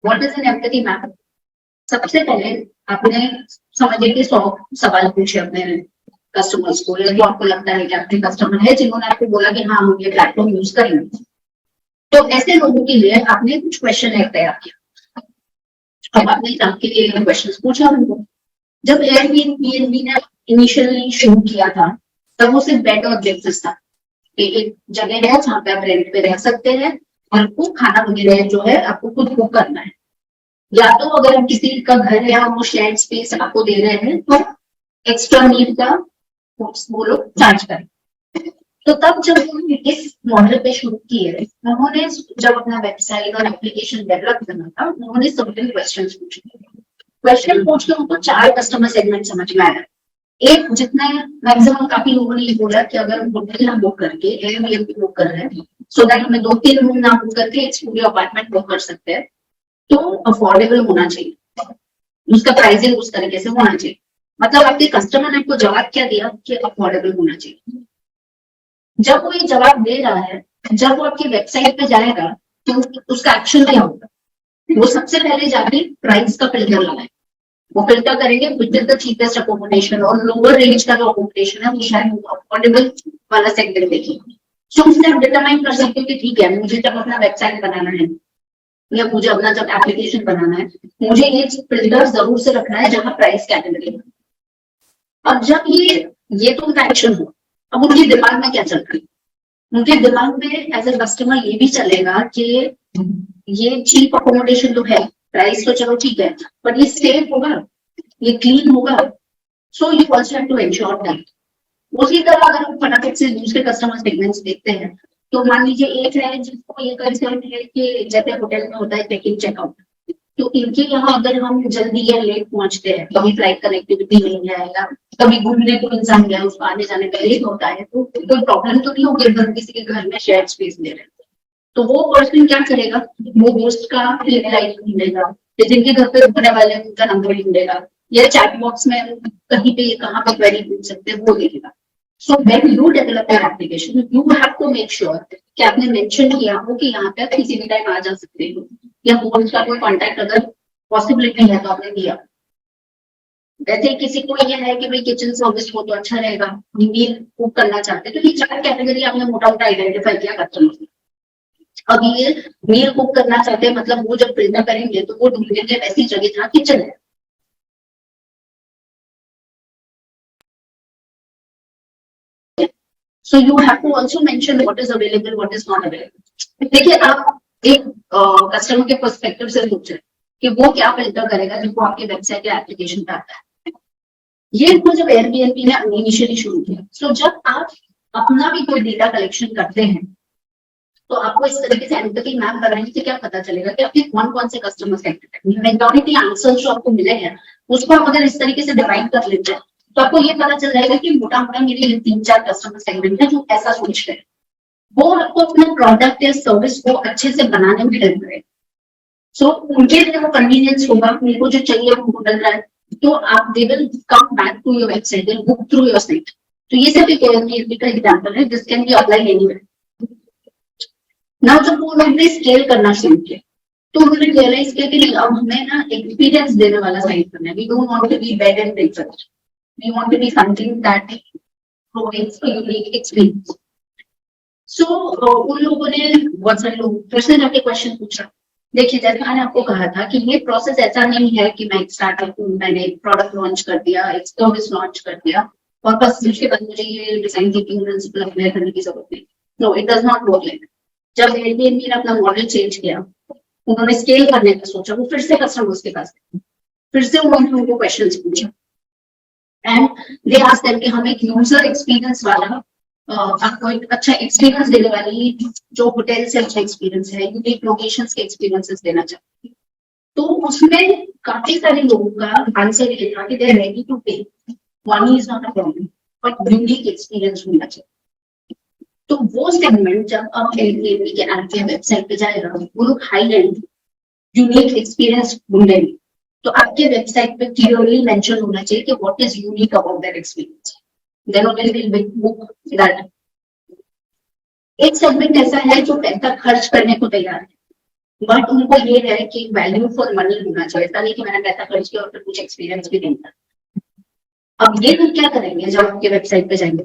What is an empathy map? सबसे पहले आपने समझिए कि 100 सवाल पूछे अपने कस्टमर्स को, या जो आपको लगता है कि आपके कस्टमर है जिन्होंने आपको बोला कि हाँ हम ये प्लेटफॉर्म यूज करेंगे। तो ऐसे लोगों के लिए आपने कुछ क्वेश्चन तैयार किया। अब आपने एग्जाम के लिए क्वेश्चन पूछा उनको। जब एयरबीएनबी ने इनिशियली शुरू किया था तब वो सिर्फ बेड और ब्रेकफास्ट था कि एक जगह है जहाँ पे आप रेंट पे रह सकते हैं और आपको खाना वगैरह जो है आपको खुद कुक करना है, या तो अगर किसी का घर है और वो शेयर स्पेस आपको दे रहे हैं तो एक्स्ट्रा मील का वो लोग चार्ज करें। तो तब जब उन्होंने इस मॉडल पे शुरू किए, उन्होंने जब अपना वेबसाइट और एप्लीकेशन डेवलप करना था, उन्होंने सर्टेन क्वेश्चंस पूछे। क्वेश्चन पूछ के उनको 4 कस्टमर सेगमेंट समझ में आया। एक, जितने मैक्सिमम काफी लोगों ने ये बोला कि अगर हम होटल ना बुक करके एयरबीएनबी बुक कर रहे हैं सो दैट हमें 2-3 रूम ना बुक करके एक पूरी अपार्टमेंट बुक कर सकते हैं, तो अफोर्डेबल होना चाहिए, उसका प्राइसिंग उस तरीके से होना चाहिए। मतलब आपके कस्टमर ने आपको जवाब क्या दिया कि अफोर्डेबल होना चाहिए। जब वो ये जवाब दे रहा है, जब वो आपकी वेबसाइट पे जाएगा तो उसका एक्शन क्या होगा? वो सबसे पहले जाके प्राइस का फिल्टर लगाए। वो फिल्टर करेंगे which is the cheapest accommodation, और लोअर रेंज का जो अकोमोडेशन है वो शायद अफोर्डेबल वाला सेगमेंट देखिए। सो उससे आप डिटरमाइन कर सकते हो कि ठीक है, मुझे जब अपना वेबसाइट बनाना है या मुझे अपना जब एप्लीकेशन बनाना है, मुझे ये फिल्टर जरूर से रखना है जहां प्राइस कैटेगरी है। अब जब ये तो उनका एक्शन हो, अब उनके दिमाग में क्या चल रहा है? उनके दिमाग में एज ए कस्टमर ये भी चलेगा कि ये चीप अकोमोडेशन तो है, प्राइस तो चलो ठीक है, बट ये सेफ होगा, ये क्लीन होगा। So you also have to ensure that. उसी तरह अगर हम फटाफट से दूसरे कस्टमर सेगमेंट्स देखते हैं, तो मान लीजिए एक है जिसको ये कंसर्न है कि जैसे होटल में होता है चेक इन चेकआउट, तो इनके यहाँ अगर हम जल्दी या लेट पहुंचते हैं, कभी फ्लाइट कनेक्टिविटी नहीं है या कभी घूमने को इंसान गया उसको आने जाने में लेट होता है, तो कोई प्रॉब्लम तो नहीं होगी अगर किसी के घर में शेयर स्पेस ले रहे हैं। तो वो पर्सन क्या करेगा? वो होस्ट का लाइट ढूंढेगा, जिनके घर पे रुकने वाले हैं उनका नंबर ढूंढेगा, या चैट बॉक्स में कहीं पे कहाँ पे क्वेरी पूछ सकते हैं वो देखेगा। So when you develop your application you have to make sure कि आपने मेंशन किया हो कि यहाँ पे आप किसी भी टाइम आ जा सकते हो, या होस्ट का कोई कॉन्टैक्ट अगर पॉसिबिलिटी है तो आपने दिया। वैसे किसी को ये है कि भाई किचन सर्विस हो तो अच्छा रहेगा, मील कुक करना चाहते हैं, तो ये 4 कैटेगरी आपने मोटा मोटा आइडेंटिफाई किया कस्टमर। अब ये मील कुक करना चाहते हैं, मतलब वो जब प्रिंटर करेंगे तो वो ढूंढेंगे वैसी जगह जहाँ किचन है। So you have to also mention what is available, what is not available. देखिए आप एक कस्टमर के पर्सपेक्टिव से सोचें कि वो क्या फिल्टर करेगा जब वो आपके वेबसाइट या एप्लीकेशन पे आता है। ये तो जब एयरबीएनबी ने इनिशियली शुरू किया। सो जब आप अपना भी कोई डेटा कलेक्शन करते हैं तो आपको इस तरीके से एम्पैथी मैप बनाने से क्या पता चलेगा कि आपके कौन कौन से कस्टमर सेगमेंट है। मेजॉरिटी आंसर जो आपको मिले हैं उसको हम अगर इस तरीके से डिवाइड कर लेते हैं तो आपको ये पता चल जाएगा कि मोटा मोटा मेरे ये 3-4 कस्टमर सेगमेंट है जो ऐसा सोचते हैं। वो आपको अपने प्रोडक्ट या सर्विस को अच्छे से बनाने में हेल्प करेगा। सो उनके लिए वो कन्वीनियंस होगा, मेरे को जो चाहिए वो मिल रहा है, तो आप they will come back to your website, they will book through your site. तो ये सिर्फ एक एयरबीएनबी का एग्जांपल है, this can be apply anywhere. Now जब वो लोग ने स्केल करना शुरू किया तो उन्होंने रियलाइज किया कि अब हमें ना एक्सपीरियंस देने वाला साइट करना है। We don't want to be bed and breakfast, we want to be something that provides a unique experience. So उन लोगों ने बहुत सारे लोग फिर से जाके क्वेश्चन पूछा। देखिए जैसे मैंने आपको कहा था कि ये प्रोसेस ऐसा नहीं है कि मैं एक स्टार्टअप हूँ, मैंने एक प्रोडक्ट लॉन्च कर दिया, एक सर्विस लॉन्च कर दिया और बस उसके बाद मुझे ये डिजाइन थिंकिंग प्रिंसिपल अप्लाई करने की जरूरत नहीं। No, it does not work like. जब एयरबीएनबी ने अपना मॉडल चेंज किया, उन्होंने स्केल करने का सोचा, वो फिर से कस्टमर्स के पास फिर से उन्होंने उनको क्वेश्चन पूछा। एंड दे आस्क देम कि हम एक यूजर एक्सपीरियंस वाला आपको एक अच्छा एक्सपीरियंस देने वाली जो होटल से अच्छा एक्सपीरियंस है, यूनिक लोकेशंस के एक्सपीरियंसेस देना चाहते हैं। तो उसमें काफी सारे लोगों का आंसर ये था कि दे आर रेडी टू पे, money is not a problem, but unique experience होना चाहिए। तो वो सेगमेंट जब अब एयरबीएनबी के आपके वेबसाइट पे जाएगा, वो लोग हाई एंड यूनिक एक्सपीरियंस ढूंढेंगे। तो आपके वेबसाइट पे क्लियरली मेंशन होना चाहिए कि what is unique about that experience, then only will book that. एक सेगमेंट ऐसा है जो पैसा खर्च करने को तैयार है, बट उनको ये है कि वैल्यू फॉर मनी होना चाहिए, ऐसा नहीं कि मैंने पैसा खर्च किया और फिर कुछ एक्सपीरियंस भी नहीं था। अब ये लोग क्या करेंगे जब आपके वेबसाइट पे जाएंगे,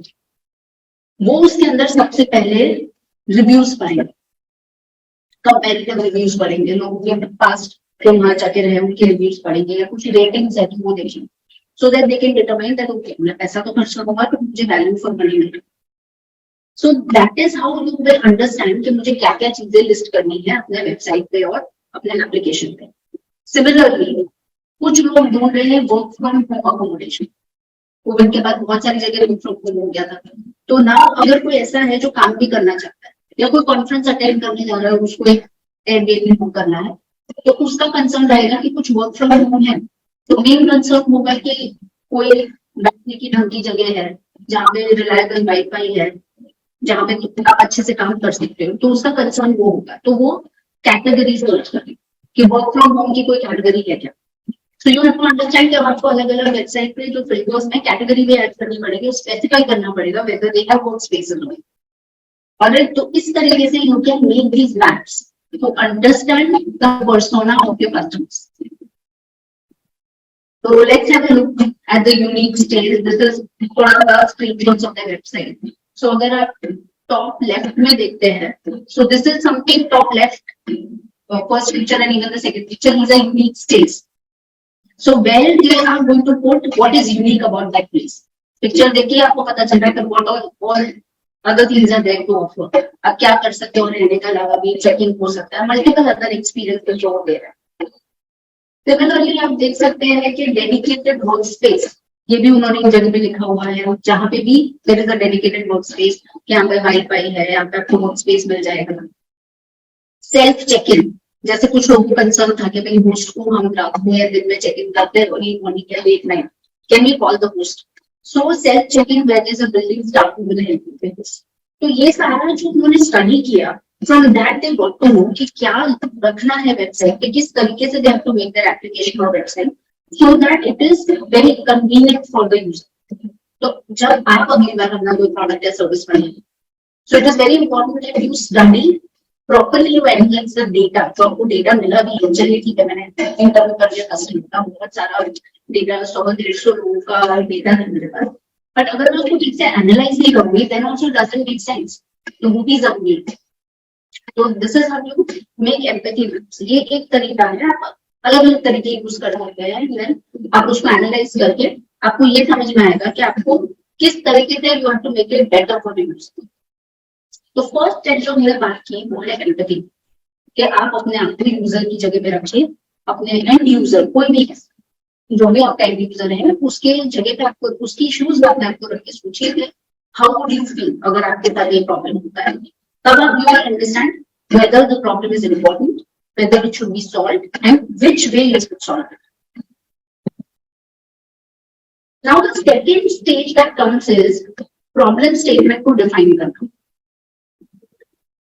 वो उसके अंदर सबसे पहले रिव्यूज पढ़ेंगे, कंपैरेटिव रिव्यूज पढ़ेंगे, लोगों के पास्ट जो वहां जाके रहे उनके रिव्यूज पढ़ेंगे, या कुछ रेटिंग्स है तो वो देखेंगे, so that they can determine that okay मैं पैसा तो खर्च करूंगा तो मुझे वैल्यू फॉर मनी मिलेगा। सो that is how you will understand कि मुझे क्या क्या चीजें लिस्ट करनी है अपने वेबसाइट पे और अपने एप्लीकेशन पे। सिमिलरली कुछ लोग ढूंढ रहे हैं work from home accommodation, Covid के बाद बहुत सारी जगह वर्क फ्रॉम होम हो गया था, तो ना अगर कोई ऐसा है जो काम भी करना चाहता है या कोई कॉन्फ्रेंस अटेंड करने जा रहा है, उसको एक एयरबीएनबी बुक करना है, तो उसका कंसर्न रहेगा कि कुछ वर्क फ्रॉम होम है, तो मेन कंसर्न होगा कि कोई बैठने की ढंग की जगह है जहाँ पे रिलायबल वाईफाई है, जहाँ पे तुम आप अच्छे से काम कर सकते हो, तो उसका कंसर्न वो होगा। तो वो कैटेगरी सर्च करें कि वर्क फ्रॉम होम की कोई कैटेगरी है क्या। So you have to understand कि आपको अलग अलग वेबसाइट पे जो फिल्टर्स में कैटेगरी भी ऐड करनी पड़ेगी, स्पेसिफाई करना पड़ेगा whether they have work spaces. और तो इस तरीके से you can make these maps to understand the persona of your customers. So let's have a look at the unique stage. This is one of the screenshots of the website. So अगर आप top left में देखते हैं, so this is something top left, first picture and even the second picture is a unique stage. So where they are going to put what is unique about that place. Picture देखिए आपको पता चल रहा है कि what all other things are there to offer. आप क्या कर सकते हो, रहने के अलावा भी चेकिंग हो सकता है, मल्टीपल अदर एक्सपीरियंस जो दे रहा है। सिमिलरली आप देख सकते हैं कि डेडिकेटेड वर्क स्पेस, ये भी उन्होंने एक जगह पे लिखा हुआ है जहां पे भी there is a dedicated work space, यहाँ पे वाईफाई है, यहाँ पे आपको वर्क स्पेस मिल जाएगा। सेल्फ चेक इन, जैसे कुछ लोगों को कंसर्न था कि भाई होस्ट को हम रात में या दिन में चेक इन करते हैं, अर्ली मॉर्निंग या late night, can we call the host. So self check in where is a building staff will help you with this. तो ये सारा जो उन्होंने स्टडी किया, from that they got to know कि क्या रखना है वेबसाइट पे, किस तरीके से they have to make their application or website so that it is very convenient for the user. तो जब आप अगली बार अपना कोई प्रोडक्ट या सर्विस बनाएंगे, so it is very important that you study properly, you analyze the data। जो आपको डेटा मिला भी है, चलिए ठीक है मैंने इंटरव्यू कर लिया कस्टमर का, बहुत सारा डेटा 100-150 लोगों का डेटा है मेरे पास, बट अगर मैं उसको ठीक से एनालाइज नहीं करूंगी then also doesn't make sense। तो वो भी जरूरी है। तो this is how you make empathy maps. ये एक तरीका है, आप अलग अलग तरीके यूज कर सकते हैं, आप उसको एनालाइज करके आपको ये समझ में आएगा कि आपको किस तरीके से you have to make it better for user. तो फर्स्ट स्टेप जो मैंने बात की वो है एम्पैथी, कि आप अपने आप यूजर की जगह पे रखिए, अपने एंड यूजर कोई भी जो भी आपका एंड यूजर है उसके जगह पे आपको उसकी इश्यूज अपने आपको रख के सोचिए हाउ वुड यू फील अगर आपके साथ ये प्रॉब्लम होता है। तब आप you will understand whether the problem is important, whether it should be solved, and which way you should solve it. Now the second stage that comes is problem statement को define करना।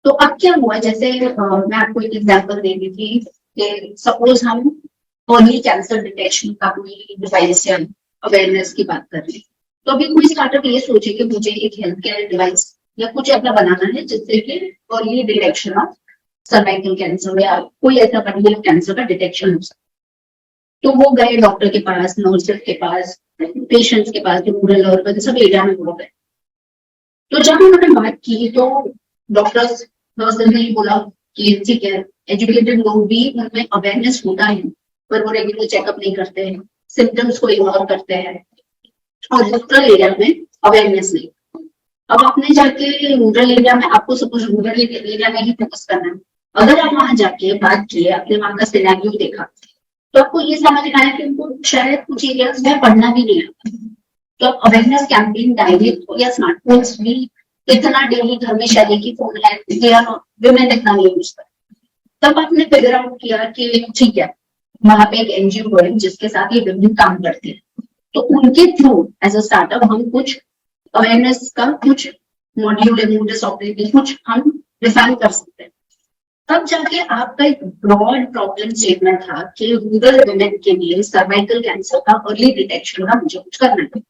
तो अब क्या हुआ, जैसे मैं आपको एक एग्जांपल दे रही थी कि सपोज हम अर्ली कैंसर डिटेक्शन का कोई डिवाइस या अवेयरनेस की बात कर रहे हैं, तो अभी कोई स्टार्टअप ये सोचे कि मुझे एक हेल्थ केयर डिवाइस या कुछ ऐसा बनाना है जिससे कि early detection of cervical cancer या कोई ऐसा पर्टिकुलर कैंसर का डिटेक्शन हो सके। तो वो गए डॉक्टर के पास, नर्सेस के पास, पेशेंट्स के पास, जो रूरल और सब एरिया में वो गए। तो जब उन्होंने बात की तो डॉक्टर्स नर्सेस ने बोला कि ठीक है एजुकेटेड लोग भी उनमें अवेयरनेस होता है पर वो रेगुलर चेकअप नहीं करते हैं, सिम्टम्स को इग्नोर करते हैं और रूरल एरिया में अवेयरनेस नहीं। अब आपने जाके रूरल एरिया में, आपको सपोज रूरल एरिया में ही फोकस करना है, अगर आप वहां जाके बात की, आपने वहां का सिनेरियो देखा, तो आपको ये समझ में आया कि उनको शायद कुछ एरियाज में पढ़ना भी नहीं आता, तो आप अवेयरनेस कैंपेन डायरेक्ट या स्मार्टफोन्स भी इतना डेली घर में शादी की फोन है विमेन इतना नहीं यूज कर, तब आपने फिगर आउट किया कि ठीक है वहां पे एक एनजीओ है जिसके साथ ये विमेन काम करती है, तो उनके थ्रू एज अ स्टार्टअप हम कुछ अवेयरनेस का कुछ मॉड्यूल मोडस ऑपरेटिंग कुछ हम डिफाइन कर सकते हैं। तब जाके आपका एक ब्रॉड प्रॉब्लम स्टेटमेंट था कि रूरल वुमेन के लिए सर्वाइकल कैंसर का अर्ली डिटेक्शन का मुझे कुछ करना है।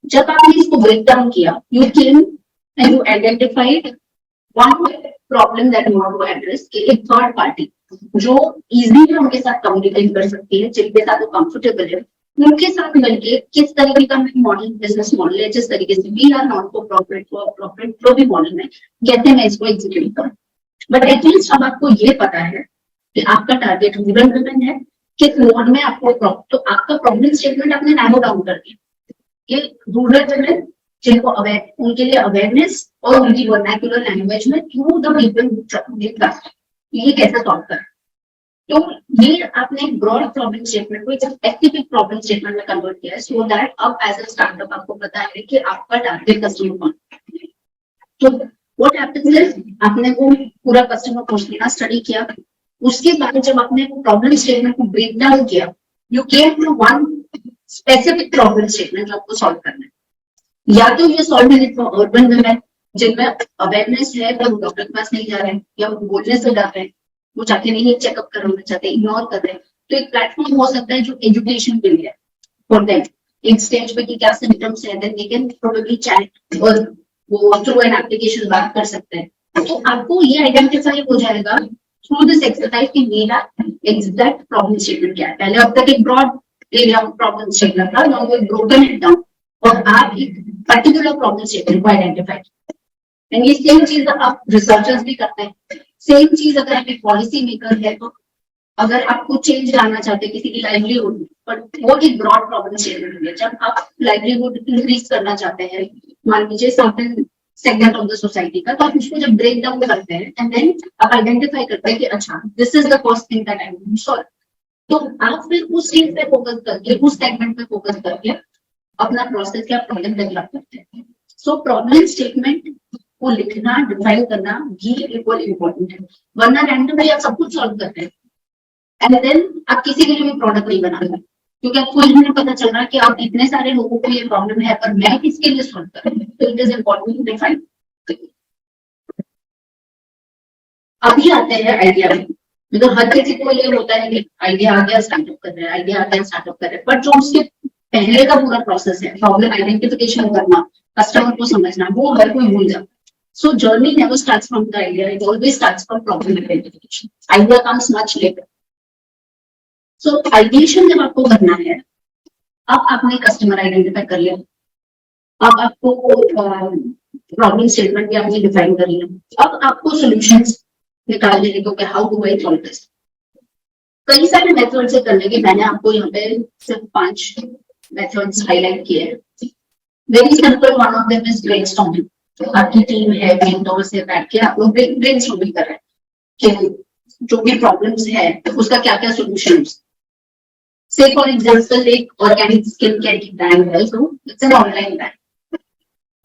जब आपने इसको ब्रेक डाउन किया, you came and you identified one problem that you want to address कि एक थर्ड पार्टी जो इजीली उनके साथ कम्युनिकेट कर सकती है, जिनके साथ वो कंफर्टेबल है, उनके साथ मिलके किस तरीके का मॉडल बिजनेस मॉडल है, जिस तरीके से we are not for profit जो भी मॉडल है, कहते हैं मैं इसको एग्जीक्यूट करूं। बट एटलीस्ट अब आपको ये पता है कि आपका टारगेट रूरल वुमेन है, किस मोड में आपको तो आपका प्रॉब्लम स्टेटमेंट आपने नैरो डाउन कर दिया कि रूरल वुमेन जिनको उनके लिए अवेयरनेस और उनकी वर्नाक्युलर लैंग्वेज में थ्रू द पीपल ये कैसे सॉल्व कर। तो ये आपने एक ब्रॉड प्रॉब्लम स्टेटमेंट को एक स्पेसिफिक प्रॉब्लम स्टेटमेंट में कन्वर्ट किया है, सो दैट अब एज अ स्टार्टअप आपको पता है कि आपका टारगेट कस्टमर कौन है। तो व्हाट हैपेंस इज आपने वो पूरा कस्टमर पर्सोना स्टडी किया, उसके बाद जब आपने प्रॉब्लम स्टेटमेंट को ब्रेक डाउन किया, you came to one specific problem statement जो आपको सॉल्व करना है। या तो ये सॉल्व है फॉर अर्बन वुमेन जिनमें अवेयरनेस है पर वो डॉक्टर के पास नहीं जा रहे हैं या वो बोलने से डर रहे हैं, वो चाहते नहीं चेकअप करवाना चाहते, इग्नोर कर रहे हैं, तो एक प्लेटफॉर्म हो सकता है जो एजुकेशन के लिए फॉर देम एक स्टेज पे कि क्या सिम्टम्स है, then they can probably chat और वो थ्रू एन एप्लीकेशन बात कर सकते हैं। तो आपको ये आइडेंटिफाई हो जाएगा थ्रू दिस एक्सरसाइज की मेरा एग्जैक्ट प्रॉब्लम स्टेटमेंट क्या है। पहले अब तक एक broad area of problem statement था, now we broken it down और आप एक पर्टिकुलर प्रॉब्लम स्टेटमेंट को आइडेंटिफाई। एंड ये सेम चीज आप रिसर्चर्स भी करते हैं, सेम चीज अगर आप एक पॉलिसी मेकर है तो अगर आपको चेंज लाना चाहते हैं किसी की लाइवलीहुड, बट वो एक ब्रॉड प्रॉब्लम स्टेटमेंट है। जब आप लाइवलीहुड इंक्रीज करना चाहते हैं, मान लीजिए certain segment of the society का, तो आप उसको जब ब्रेक डाउन करते हैं एंड देन आप आइडेंटिफाई करते हैं कि अच्छा this is the first thing that I want to solve, तो आप फिर उस चीज पे फोकस करके उस सेगमेंट पे फोकस करके अपना प्रोसेस या प्रॉब्लम डेवलप करते हैं। सो प्रॉब्लम स्टेटमेंट को लिखना डिफाइन करना ये इक्वल इम्पोर्टेंट है, वरना रैंडमली आप सब कुछ सॉल्व करते हैं एंड देन आप किसी के लिए भी प्रोडक्ट नहीं बना रहे, क्योंकि आपको ये नहीं पता चल रहा कि आप इतने सारे लोगों को ये प्रॉब्लम है पर मैं किसके लिए सॉल्व कर रही हूँ। तो it is important to define. अभी आते हैं आइडिया में, मतलब हर किसी को ये होता है कि आइडिया आ गया स्टार्टअप कर रहे हैं, आइडिया आता है स्टार्टअप कर रहे हैं, बट जो उसके पहले का पूरा प्रोसेस है, प्रॉब्लम आइडेंटिफिकेशन करना, कस्टमर को समझना, वो हर कोई भूल जाता है। So journey never starts from the idea; it always starts from problem identification. Idea comes much later. So ideation जब आपको करना है, अब आपने कस्टमर आइडेंटिफाई कर लिया, अब आपको प्रॉब्लम स्टेटमेंट भी आपने डिफाइन कर लिया, अब आपको सॉल्यूशंस निकालने हैं कि how do I solve this. कई सारे मेथड्स से करने के, मैंने आपको यहाँ पे सिर्फ 5 मेथड्स हाईलाइट किए हैं। Very simple one of them is brainstorming. आपकी टीम है, मेंटोर से बैठ के आप लोग ब्रेनस्टॉर्मिंग कर रहे हैं कि जो भी प्रॉब्लम्स है उसका क्या क्या सोल्यूशन। से फॉर एग्जांपल एक ऑर्गेनिक स्किन केयर की ब्रांड है, तो इट्स एन ऑनलाइन ब्रांड,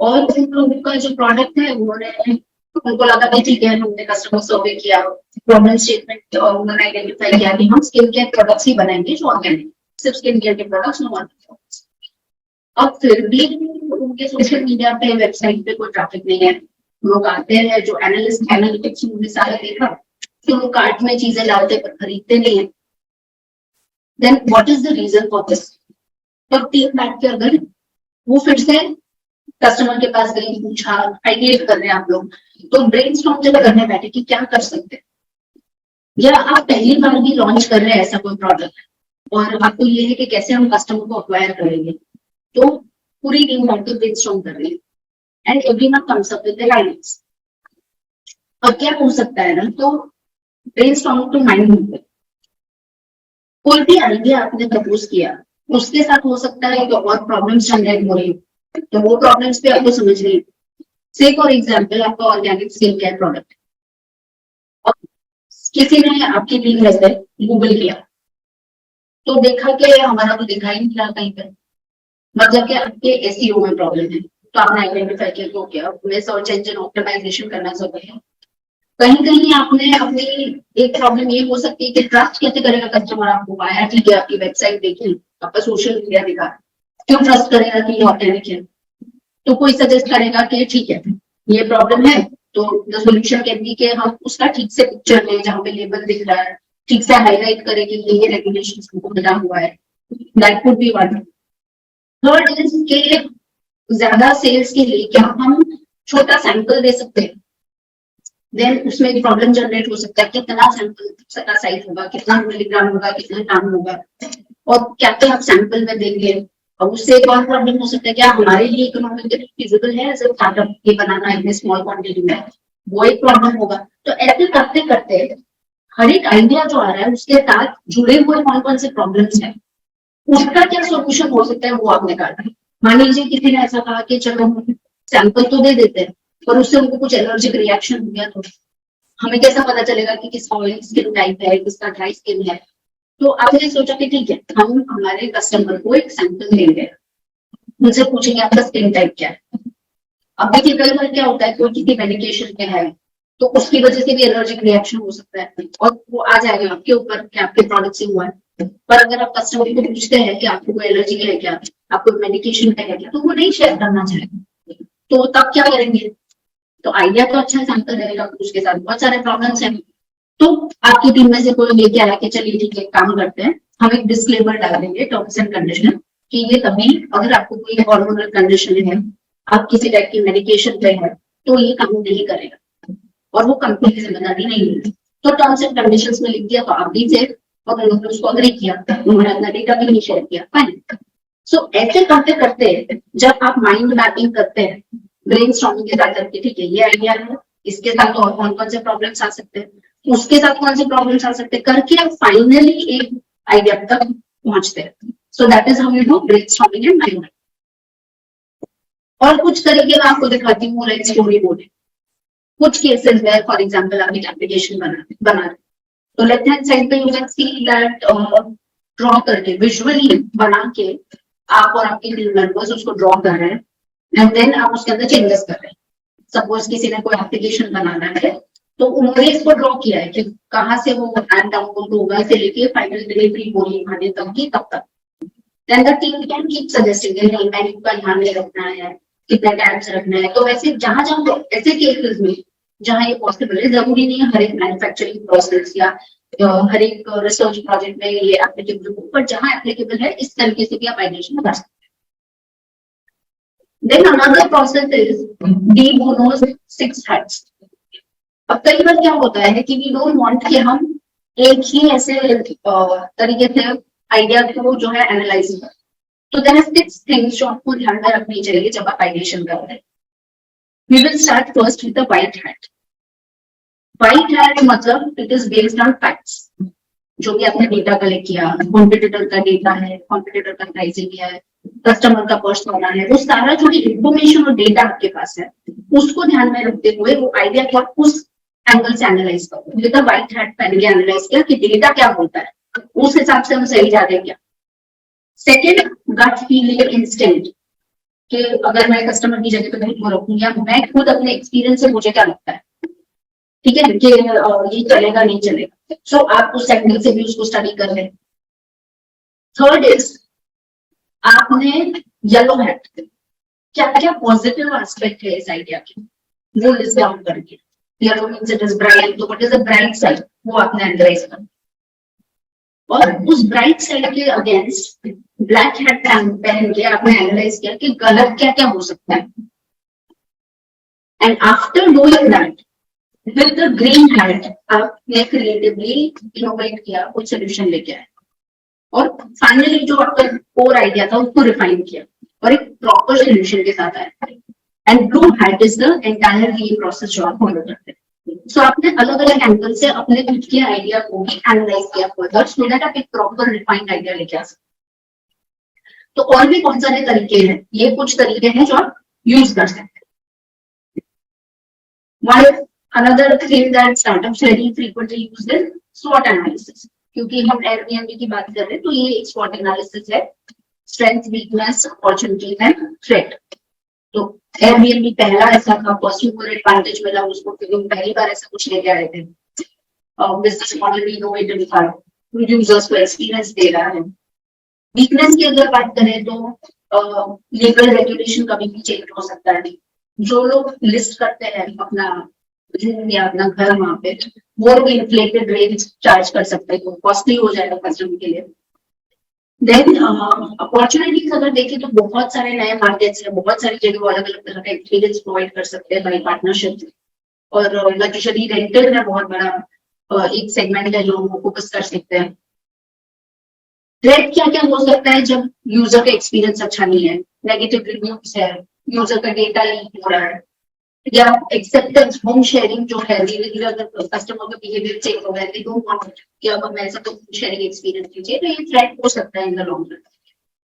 और उन लोगों का जो प्रोडक्ट है उन्होंने उनको लगा कि ठीक है, हमने कस्टमर सर्वे किया, प्रॉब्लम स्टेटमेंट और उन्होंने आइडेंटिफाई किया कि हम स्किन केयर प्रोडक्ट्स ही बनाएंगे जो ऑर्गेनिक, सिर्फ स्किन केयर के प्रोडक्ट्स, नो अदर प्रोडक्ट्स। अब फिर भी उनके सोशल मीडिया पे, वेबसाइट पे कोई ट्रैफिक नहीं है, लोग आते हैं, जो एनालिटिक्स उन्होंने सारा देखा, तो लोग कार्ट में चीजें डालते पर खरीदते नहीं है। Then what is the reason for this? तो टीम बैठ के अगर वो फिर से कस्टमर के पास गई, पूछा, आइडिएट कर रहे हैं आप लोग, तो ब्रेनस्टॉर्म जब करने बैठे कि क्या कर सकते हैं, या आप पहली बार भी लॉन्च कर रहे हैं ऐसा कोई प्रोडक्ट और आपको ये है कि कैसे हम कस्टमर को अक्वायर करेंगे, तो पूरी टीम बैठ के ब्रेनस्टॉर्म कर रही है and everyone comes up with their ideas. अब क्या हो सकता है ना, तो ब्रेनस्टॉर्म टू माइंड मैप, कोई भी आइडिया आपने प्रपोज किया उसके साथ हो सकता है कि और प्रॉब्लम्स जनरेट हो रही, तो वो प्रॉब्लम्स पे आपको समझ रही। से फॉर एग्जांपल आपका ऑर्गेनिक स्किन केयर प्रोडक्ट, और किसी ने आपकी टीम में से गूगल किया तो देखा कि हमारा तो दिखा ही नहीं रहा कहीं पे, मतलब कि आपके एसईओ में प्रॉब्लम है, तो आपने आइडेंटिफाई किया कि ओके अब मैं सर्च इंजन ऑप्टिमाइजेशन करना जरूरी है। कहीं कहीं आपने अपनी एक प्रॉब्लम ये हो सकती है कि ट्रस्ट कैसे करेगा कस्टमर आपको, आया ठीक है आपकी वेबसाइट देखी, आपका सोशल मीडिया दिखा, क्यों ट्रस्ट करेगा कि ये ऑर्गेनिक है? तो कोई सजेस्ट करेगा कि ठीक है ये प्रॉब्लम है, तो द सोल्यूशन कैन बी के हम उसका ठीक से पिक्चर लें जहाँ पे लेबल दिख रहा है, ठीक से हाईलाइट करें कि ये रेगुलेशन हमको मिला हुआ है, that could be one. Third is के ज्यादा सेल्स के लिए क्या हम छोटा सैंपल दे सकते हैं, देन उसमें एक प्रॉब्लम जनरेट हो सकता है, कितना सैंपल का साइज होगा, कितना मिलीग्राम होगा, कितना ग्राम होगा, और क्या क्या आप सैंपल में देंगे। और उससे एक और प्रॉब्लम हो सकता है क्या हमारे लिए इकोनॉमिकली फिजिबल है एज ए स्टार्टअप ये बनाना इतने स्मॉल क्वांटिटी में, वो एक प्रॉब्लम होगा। तो ऐसे करते करते हर एक आइडिया जो आ रहा है उसके साथ जुड़े हुए कौन कौन से प्रॉब्लम्स हैं, उसका क्या सोल्यूशन हो सकता है वो आपने काटा। मान लीजिए किसी ने ऐसा कहा कि चलो हम सैंपल तो दे देते हैं पर उससे उनको कुछ एलर्जिक रिएक्शन हो गया, तो हमें कैसा पता चलेगा कि किसका ऑयल स्किन टाइप है, किसका ड्राई स्किन है। तो आपने सोचा कि ठीक है हम हमारे कस्टमर को एक सैंपल देंगे, उनसे पूछेंगे आपका स्किन टाइप क्या है। अब देखिए कई बार क्या होता है कोई किसी मेडिकेशन पे है तो उसकी वजह से भी एलर्जिक रिएक्शन हो सकता है और वो आ जाएगा आपके ऊपर कि आपके प्रोडक्ट से हुआ है। पर अगर आप कस्टमर को पूछते हैं कि आपको कोई एलर्जी है क्या, आपको मेडिकेशन है क्या, तो वो नहीं शेयर करना चाहेगा। तो तब क्या करेंगे, तो आइडिया तो अच्छा है सैंपल देने का, उसके साथ बहुत सारे प्रॉब्लम्स हैं। तो आपकी टीम में से कोई लेके आया कि चलिए ठीक है काम करते हैं, हम एक डिस्क्लेमर डाल देंगे टर्म्स एंड कंडीशन कि ये तभी अगर आपको कोई हार्मोनल कंडीशन है, आप किसी टाइप की मेडिकेशन पे है तो ये काम नहीं करेगा और वो कंपनी की जिम्मेदारी नहीं है। तो टर्म्स एंड कंडीशंस में लिख दिया तो आप भी थे और उन्होंने उसको अग्री किया, उन्होंने अपना डेटा भी नहीं शेयर किया, फाइन। सो ऐसे करते करते जब आप माइंड मैपिंग करते हैं ब्रेन स्टॉर्मिंग के साथ करके, ठीक है ये आइडिया है, इसके साथ और कौन कौन से प्रॉब्लम्स आ सकते हैं, उसके साथ कौन से प्रॉब्लम्स आ सकते हैं करके आप फाइनली एक आइडिया तक पहुंचते हैं। सो that is how you do brain storming and mind. और कुछ तरीके मैं आपको दिखाती हूँ लाइक स्टोरी बोर्डिंग। कुछ केसेस में फॉर एग्जांपल आप एक एप्लीकेशन बना रहे, तो लेफ्ट हैंड साइड पे you can see that draw करके विजुअली बना के आप और आपके टीम मेंबर्स उसको ड्रॉ कर रहे हैं एंड देन आप उसके अंदर चेंजेस कर रहे हैं। सपोज किसी ने कोई एप्लीकेशन बनाना है तो उन्होंने इसको ड्रॉ किया है कि कहाँ से वो ऐप डाउनलोड होगा से लेके फाइनल डिलीवरी होने आने तक की तब तक। Then the team can keep suggesting नहीं मेन्यू का ध्यान में रखना है, कितने टैब्स रखना है। तो वैसे जहां जहां ऐसे केसेस में जहां ये पॉसिबल है, जरूरी नहीं है हर एक मैन्युफैक्चरिंग प्रोसेस या हर एक रिसर्च प्रोजेक्ट में ये एप्लीकेबल हो, पर जहां एप्लीकेबल है इस तरीके से भी आप आइडेंटिफाई कर सकते हैं। Then another process is de bono's 6 hats. अब कई बार क्या होता है कि वी डोंट वांट कि हम एक ही ऐसे तरीके से आइडिया को जो है एनालाइज करें। तो देयर आर 6 थिंग्स जो आपको ध्यान में रखनी चाहिए जब आप आइडिएशन कर रहे हैं। We will start first with the white hat. White hat मतलब it is based on facts, जो भी आपने डेटा कलेक्ट किया, कॉम्पिटिटर का डेटा है, कॉम्पिटिटर का प्राइसिंग है, कस्टमर का पर्सोना है, वो सारा जो भी इंफॉर्मेशन और डेटा आपके पास है उसको ध्यान में रखते हुए वो आइडिया को उस एंगल से एनालाइज करो। विद द व्हाइट हैट पहले एनालाइज किया कि डेटा क्या बोलता है, उस हिसाब से हम सही जा रहे हैं क्या। सेकेंड, गट फीलिंग इंस्टेंट, कि अगर मैं कस्टमर की जगह पे कहीं को रखूं या मैं खुद अपने एक्सपीरियंस से मुझे क्या लगता है, ठीक है कि ये चलेगा नहीं चलेगा। सो आप उस एंगल से भी उसको स्टडी कर रहे हैं। थर्ड इज आपने येलो हैट, क्या क्या पॉजिटिव एस्पेक्ट है इस आइडिया के वो लिस्ट डाउन करके, yellow means it is bright, तो what is the bright side वो आपने एनालाइज करना और उस ब्राइट साइड के अगेंस्ट ब्लैक हैट पहन के आपने एनालाइज किया कि गलत क्या क्या हो सकता है। And after doing that with the green hat आपने क्रिएटिवली इनोवेट किया, कुछ सोल्यूशन लेके आए और फाइनली जो आपका कोर आइडिया था उसको रिफाइन किया और एक प्रॉपर सोल्यूशन के साथ आया। And blue hat is the entire ये प्रोसेस जो आप फॉलो करते हैं। सो आपने अलग अलग एंगल से अपने खुद के आइडिया को भी एनालाइज किया फर्दर सो दैट आप एक प्रॉपर रिफाइंड आइडिया लेके आ सकते। तो और भी बहुत सारे तरीके हैं, ये कुछ तरीके हैं जो आप यूज कर सकते हैं। One another thing that startups very frequently use is SWOT analysis, क्योंकि हम Airbnb की बात कर रहे हैं तो ये एक SWOT एनालिसिस है। Strength, weakness, opportunity and threat. तो एयरबीएनबी पहला ऐसा था, पर्सनल एडवांटेज मिला उसको क्योंकि पहली बार ऐसा कुछ लेके आए थे। बिजनेस मॉडल भी इनोवेटिव था, यूजर्स को एक्सपीरियंस दे रहा है। वीकनेस की अगर बात करें तो लीगल रेगुलेशन कभी भी चेंज हो सकता है। जो लोग लिस्ट करते हैं अपना रूम या अपना घर वहां पे, वो लोग इन्फ्लेटेड रेट चार्ज कर सकते हैं, तो कॉस्टली हो जाएगा कस्टमर के लिए। देन अपॉर्चुनिटीज अगर देखें तो बहुत सारे नए मार्केट्स हैं, बहुत सारी जगह अलग अलग तरह का एक्सपीरियंस प्रोवाइड कर सकते हैं बाई पार्टनरशिप। और लग्जरी रेंटल है बहुत बड़ा एक सेगमेंट है जो वो फोकस कर सकते हैं। थ्रेट क्या क्या हो सकता है जब यूजर का एक्सपीरियंस अच्छा नहीं है, नेगेटिव रिव्यूज है, यूजर का डेटा लीक हो रहा है, या एक्सेप्टेंस होम शेयरिंग जो है धीरे धीरे अगर कस्टमर का बिहेवियर चेंज हो गया है, डोंट वांट कि अब हमें ऐसा तो शेयरिंग एक्सपीरियंस कीजिए, तो ये थ्रेट हो सकता है इन द लॉन्ग रन।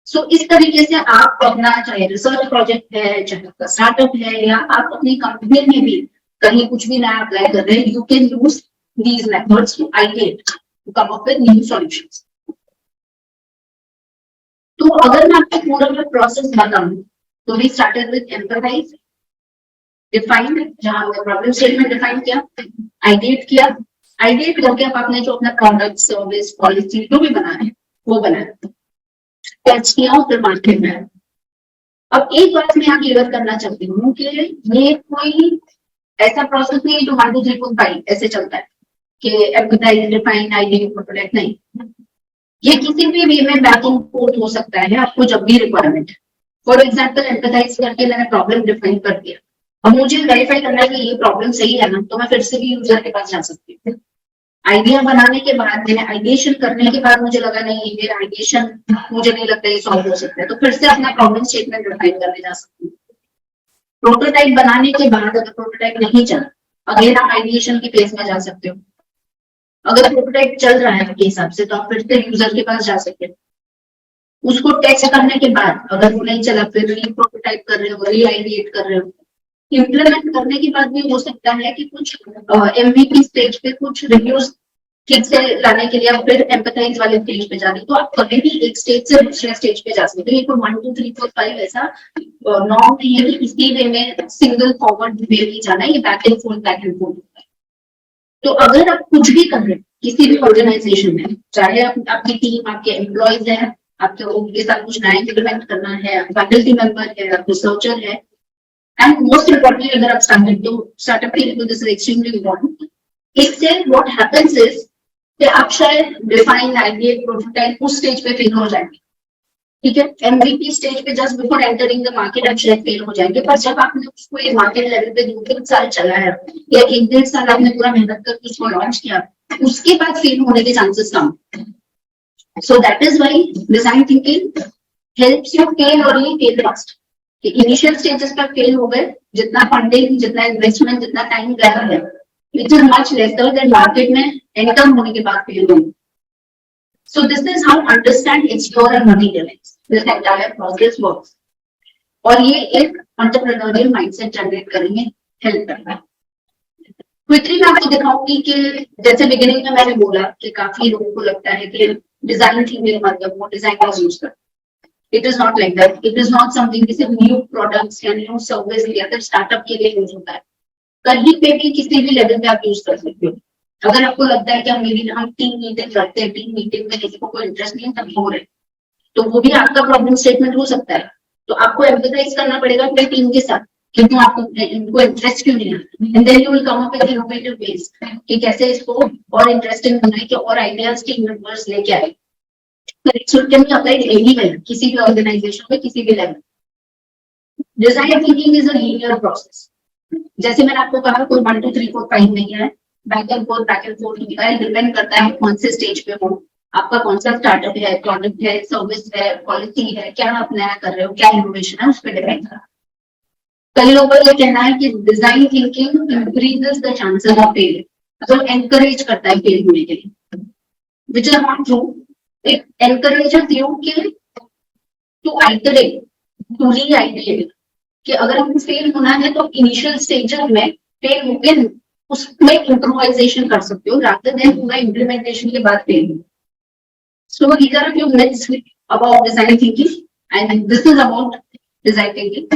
सो इस तरीके से आप अपना चाहे रिसर्च प्रोजेक्ट है, चाहे आपका स्टार्टअप है, या आप अपनी कंपनी में भी कहीं कुछ भी नया अप्लाई कर रहे हैं, you can use these methods to ideate to come up with new solutions. तो अगर मैं आपको पूरा प्रोसेस बताऊं तो we started with empathize, define, जहां हमने प्रॉब्लम स्टेटमेंट डिफाइन किया, आइडिएट किया, आइडिएट करके अब आपने जो अपना प्रोडक्ट, सर्विस, पॉलिसी जो भी बनाना है वो बनाया, टेस्ट किया और फिर मार्केट में आया। अब एक बात मैं यहाँ क्लियर करना चाहती हूँ कि ये कोई ऐसा प्रोसेस नहीं है जो 1 2 3 4 5 ऐसे चलता है कि एम्पैथाइज, डिफाइन, आइडिएट, प्रोडक्ट, नहीं। ये किसी भी वे में बैक एंड फोर्थ हो सकता है आपको जब भी रिक्वायरमेंट है। फॉर एग्जाम्पल एम्पैथाइज करके मैंने प्रॉब्लम डिफाइन कर दिया, अब मुझे वेरीफाई करना है कि ये प्रॉब्लम सही है ना, तो मैं फिर से भी यूजर के पास जा सकती हूँ। आइडिया बनाने के बाद, मैंने आइडिएशन करने के बाद मुझे लगा नहीं ये आइडिएशन मुझे नहीं लगता ये सॉल्व हो सकता है, तो फिर से अपना प्रॉब्लम स्टेटमेंट डिफाइन करने जा सकती हूँ। प्रोटोटाइप बनाने के बाद अगर प्रोटोटाइप नहीं चला, अगेन आप आइडिएशन की फेज में जा सकते हो। अगर प्रोटोटाइप चल रहा है आपके हिसाब से तो आप फिर से यूजर के पास जा सकते हो। उसको टेस्ट करने के बाद अगर वो नहीं चला, फिर री प्रोटोटाइप कर रहे हो, री आइडिएट कर रहे हो। इम्प्लीमेंट करने के बाद भी हो सकता है कि कुछ एमवीपी स्टेज पे कुछ रिव्यूज ठीक से लाने के लिए आप फिर एम्पैथाइज वाले स्टेज पे जा रहे हो, तो आप कभी भी एक स्टेज से दूसरे स्टेज पे जा सकते हो। ये कोई 1 2 3 4 5 ऐसा नॉर्म नहीं है कि इसी वे में सिंगल फॉरवर्ड वे ही जाना है, ये बैक एंड फोर्थ होता है। तो अगर आप कुछ भी कर रहे हैं किसी भी ऑर्गेनाइजेशन में, चाहे आपकी टीम, आपके एम्प्लॉयज है, आपके उनके साथ कुछ नया इंप्लीमेंट करना है, फैकल्टी मेंबर है, आप रिसर्चर है, एंड मोस्ट इम्पोर्टेंटली अगर आप स्टार्टअप के लिए, दिस इज एक्सट्रीमली इम्पोर्टेंट। इससे व्हाट हैपेंस इज कि आप शायद डिफाइन, आइडिएट, प्रोटोटाइप उस स्टेज पे फेल हो जाएंगे, ठीक है। एमवीपी स्टेज पे just before entering the market आप शायद फेल हो जाएंगे, पर जब आपने उसको एक मार्केट लेवल पे 2 3 साल चला है या 1 1.5 साल आपने पूरा मेहनत करके उसको लॉन्च किया, उसके बाद फेल होने के chances come. So that is why design thinking helps you fail early, fail fast. कि इनिशियल स्टेजेस पर फेल हो गए, जितना फंडिंग, जितना इन्वेस्टमेंट, जितना टाइम लगा है, it is much lesser than market में एंटर होने के बाद फेल होंगे। So this is how understand, explore and materialize this entire process works. और ये एक entrepreneurial mindset जनरेट करने में हेल्प करता है। क्विकली मैं आपको दिखाऊंगी कि जैसे बिगिनिंग में मैंने बोला कि काफी लोगों को लगता है कि डिजाइन थिंकिंग मतलब वो डिजाइनर्स यूज करते हैं। It is not like that. It is not something सिर्फ न्यू प्रोडक्ट्स या न्यू सर्विस या फिर स्टार्टअप के लिए यूज होता है। कहीं पे भी किसी भी लेवल पे आप यूज कर सकते हो। अगर आपको लगता है कि हम टीम मीटिंग करते हैं, टीम मीटिंग में किसी को कोई इंटरेस्ट नहीं है, तब हो रहे, तो वो भी आपका प्रॉब्लम स्टेटमेंट हो सकता है। तो आपको एम्पैथाइज करना पड़ेगा अपनी टीम के साथ कि क्यों आपको इनको इंटरेस्ट क्यों नहीं है, and then you will come up with innovative ways कि कैसे इसको और इंटरेस्टिंग बनाए कि और आइडियाज टीम मेंबर्स लेके आए। It can be applied anywhere, किसी भी ऑर्गेनाइजेशन में, किसी भी level. Design thinking is a linear process. जैसे मैंने आपको कहा कोई 1 2 3 4 5 नहीं है, बैक एंड फोर्थ होता है। डिपेंड करता है कौन से स्टेज पे हो, आपका कौन सा स्टार्टअप है, प्रोडक्ट है, सर्विस है, पॉलिसी है, क्या आप नया कर रहे हो, क्या इनोवेशन है, उस पर डिपेंड करता है। कई लोगों का ये कहना है कि design thinking increases the chances of failure, मतलब एनकरेज करता है फेल होने के लिए, which is not true. It encourages you कि टू आइटरेट, टू री-आइडिएट, कि अगर आपको फेल होना है तो इनिशियल स्टेजेस में फेल होके उसमें इम्प्रोवाइजेशन कर सकते हो, रादर देन पूरा इम्प्लीमेंटेशन के बाद फेल हो। So these are a few myths about design thinking. And this is about design thinking.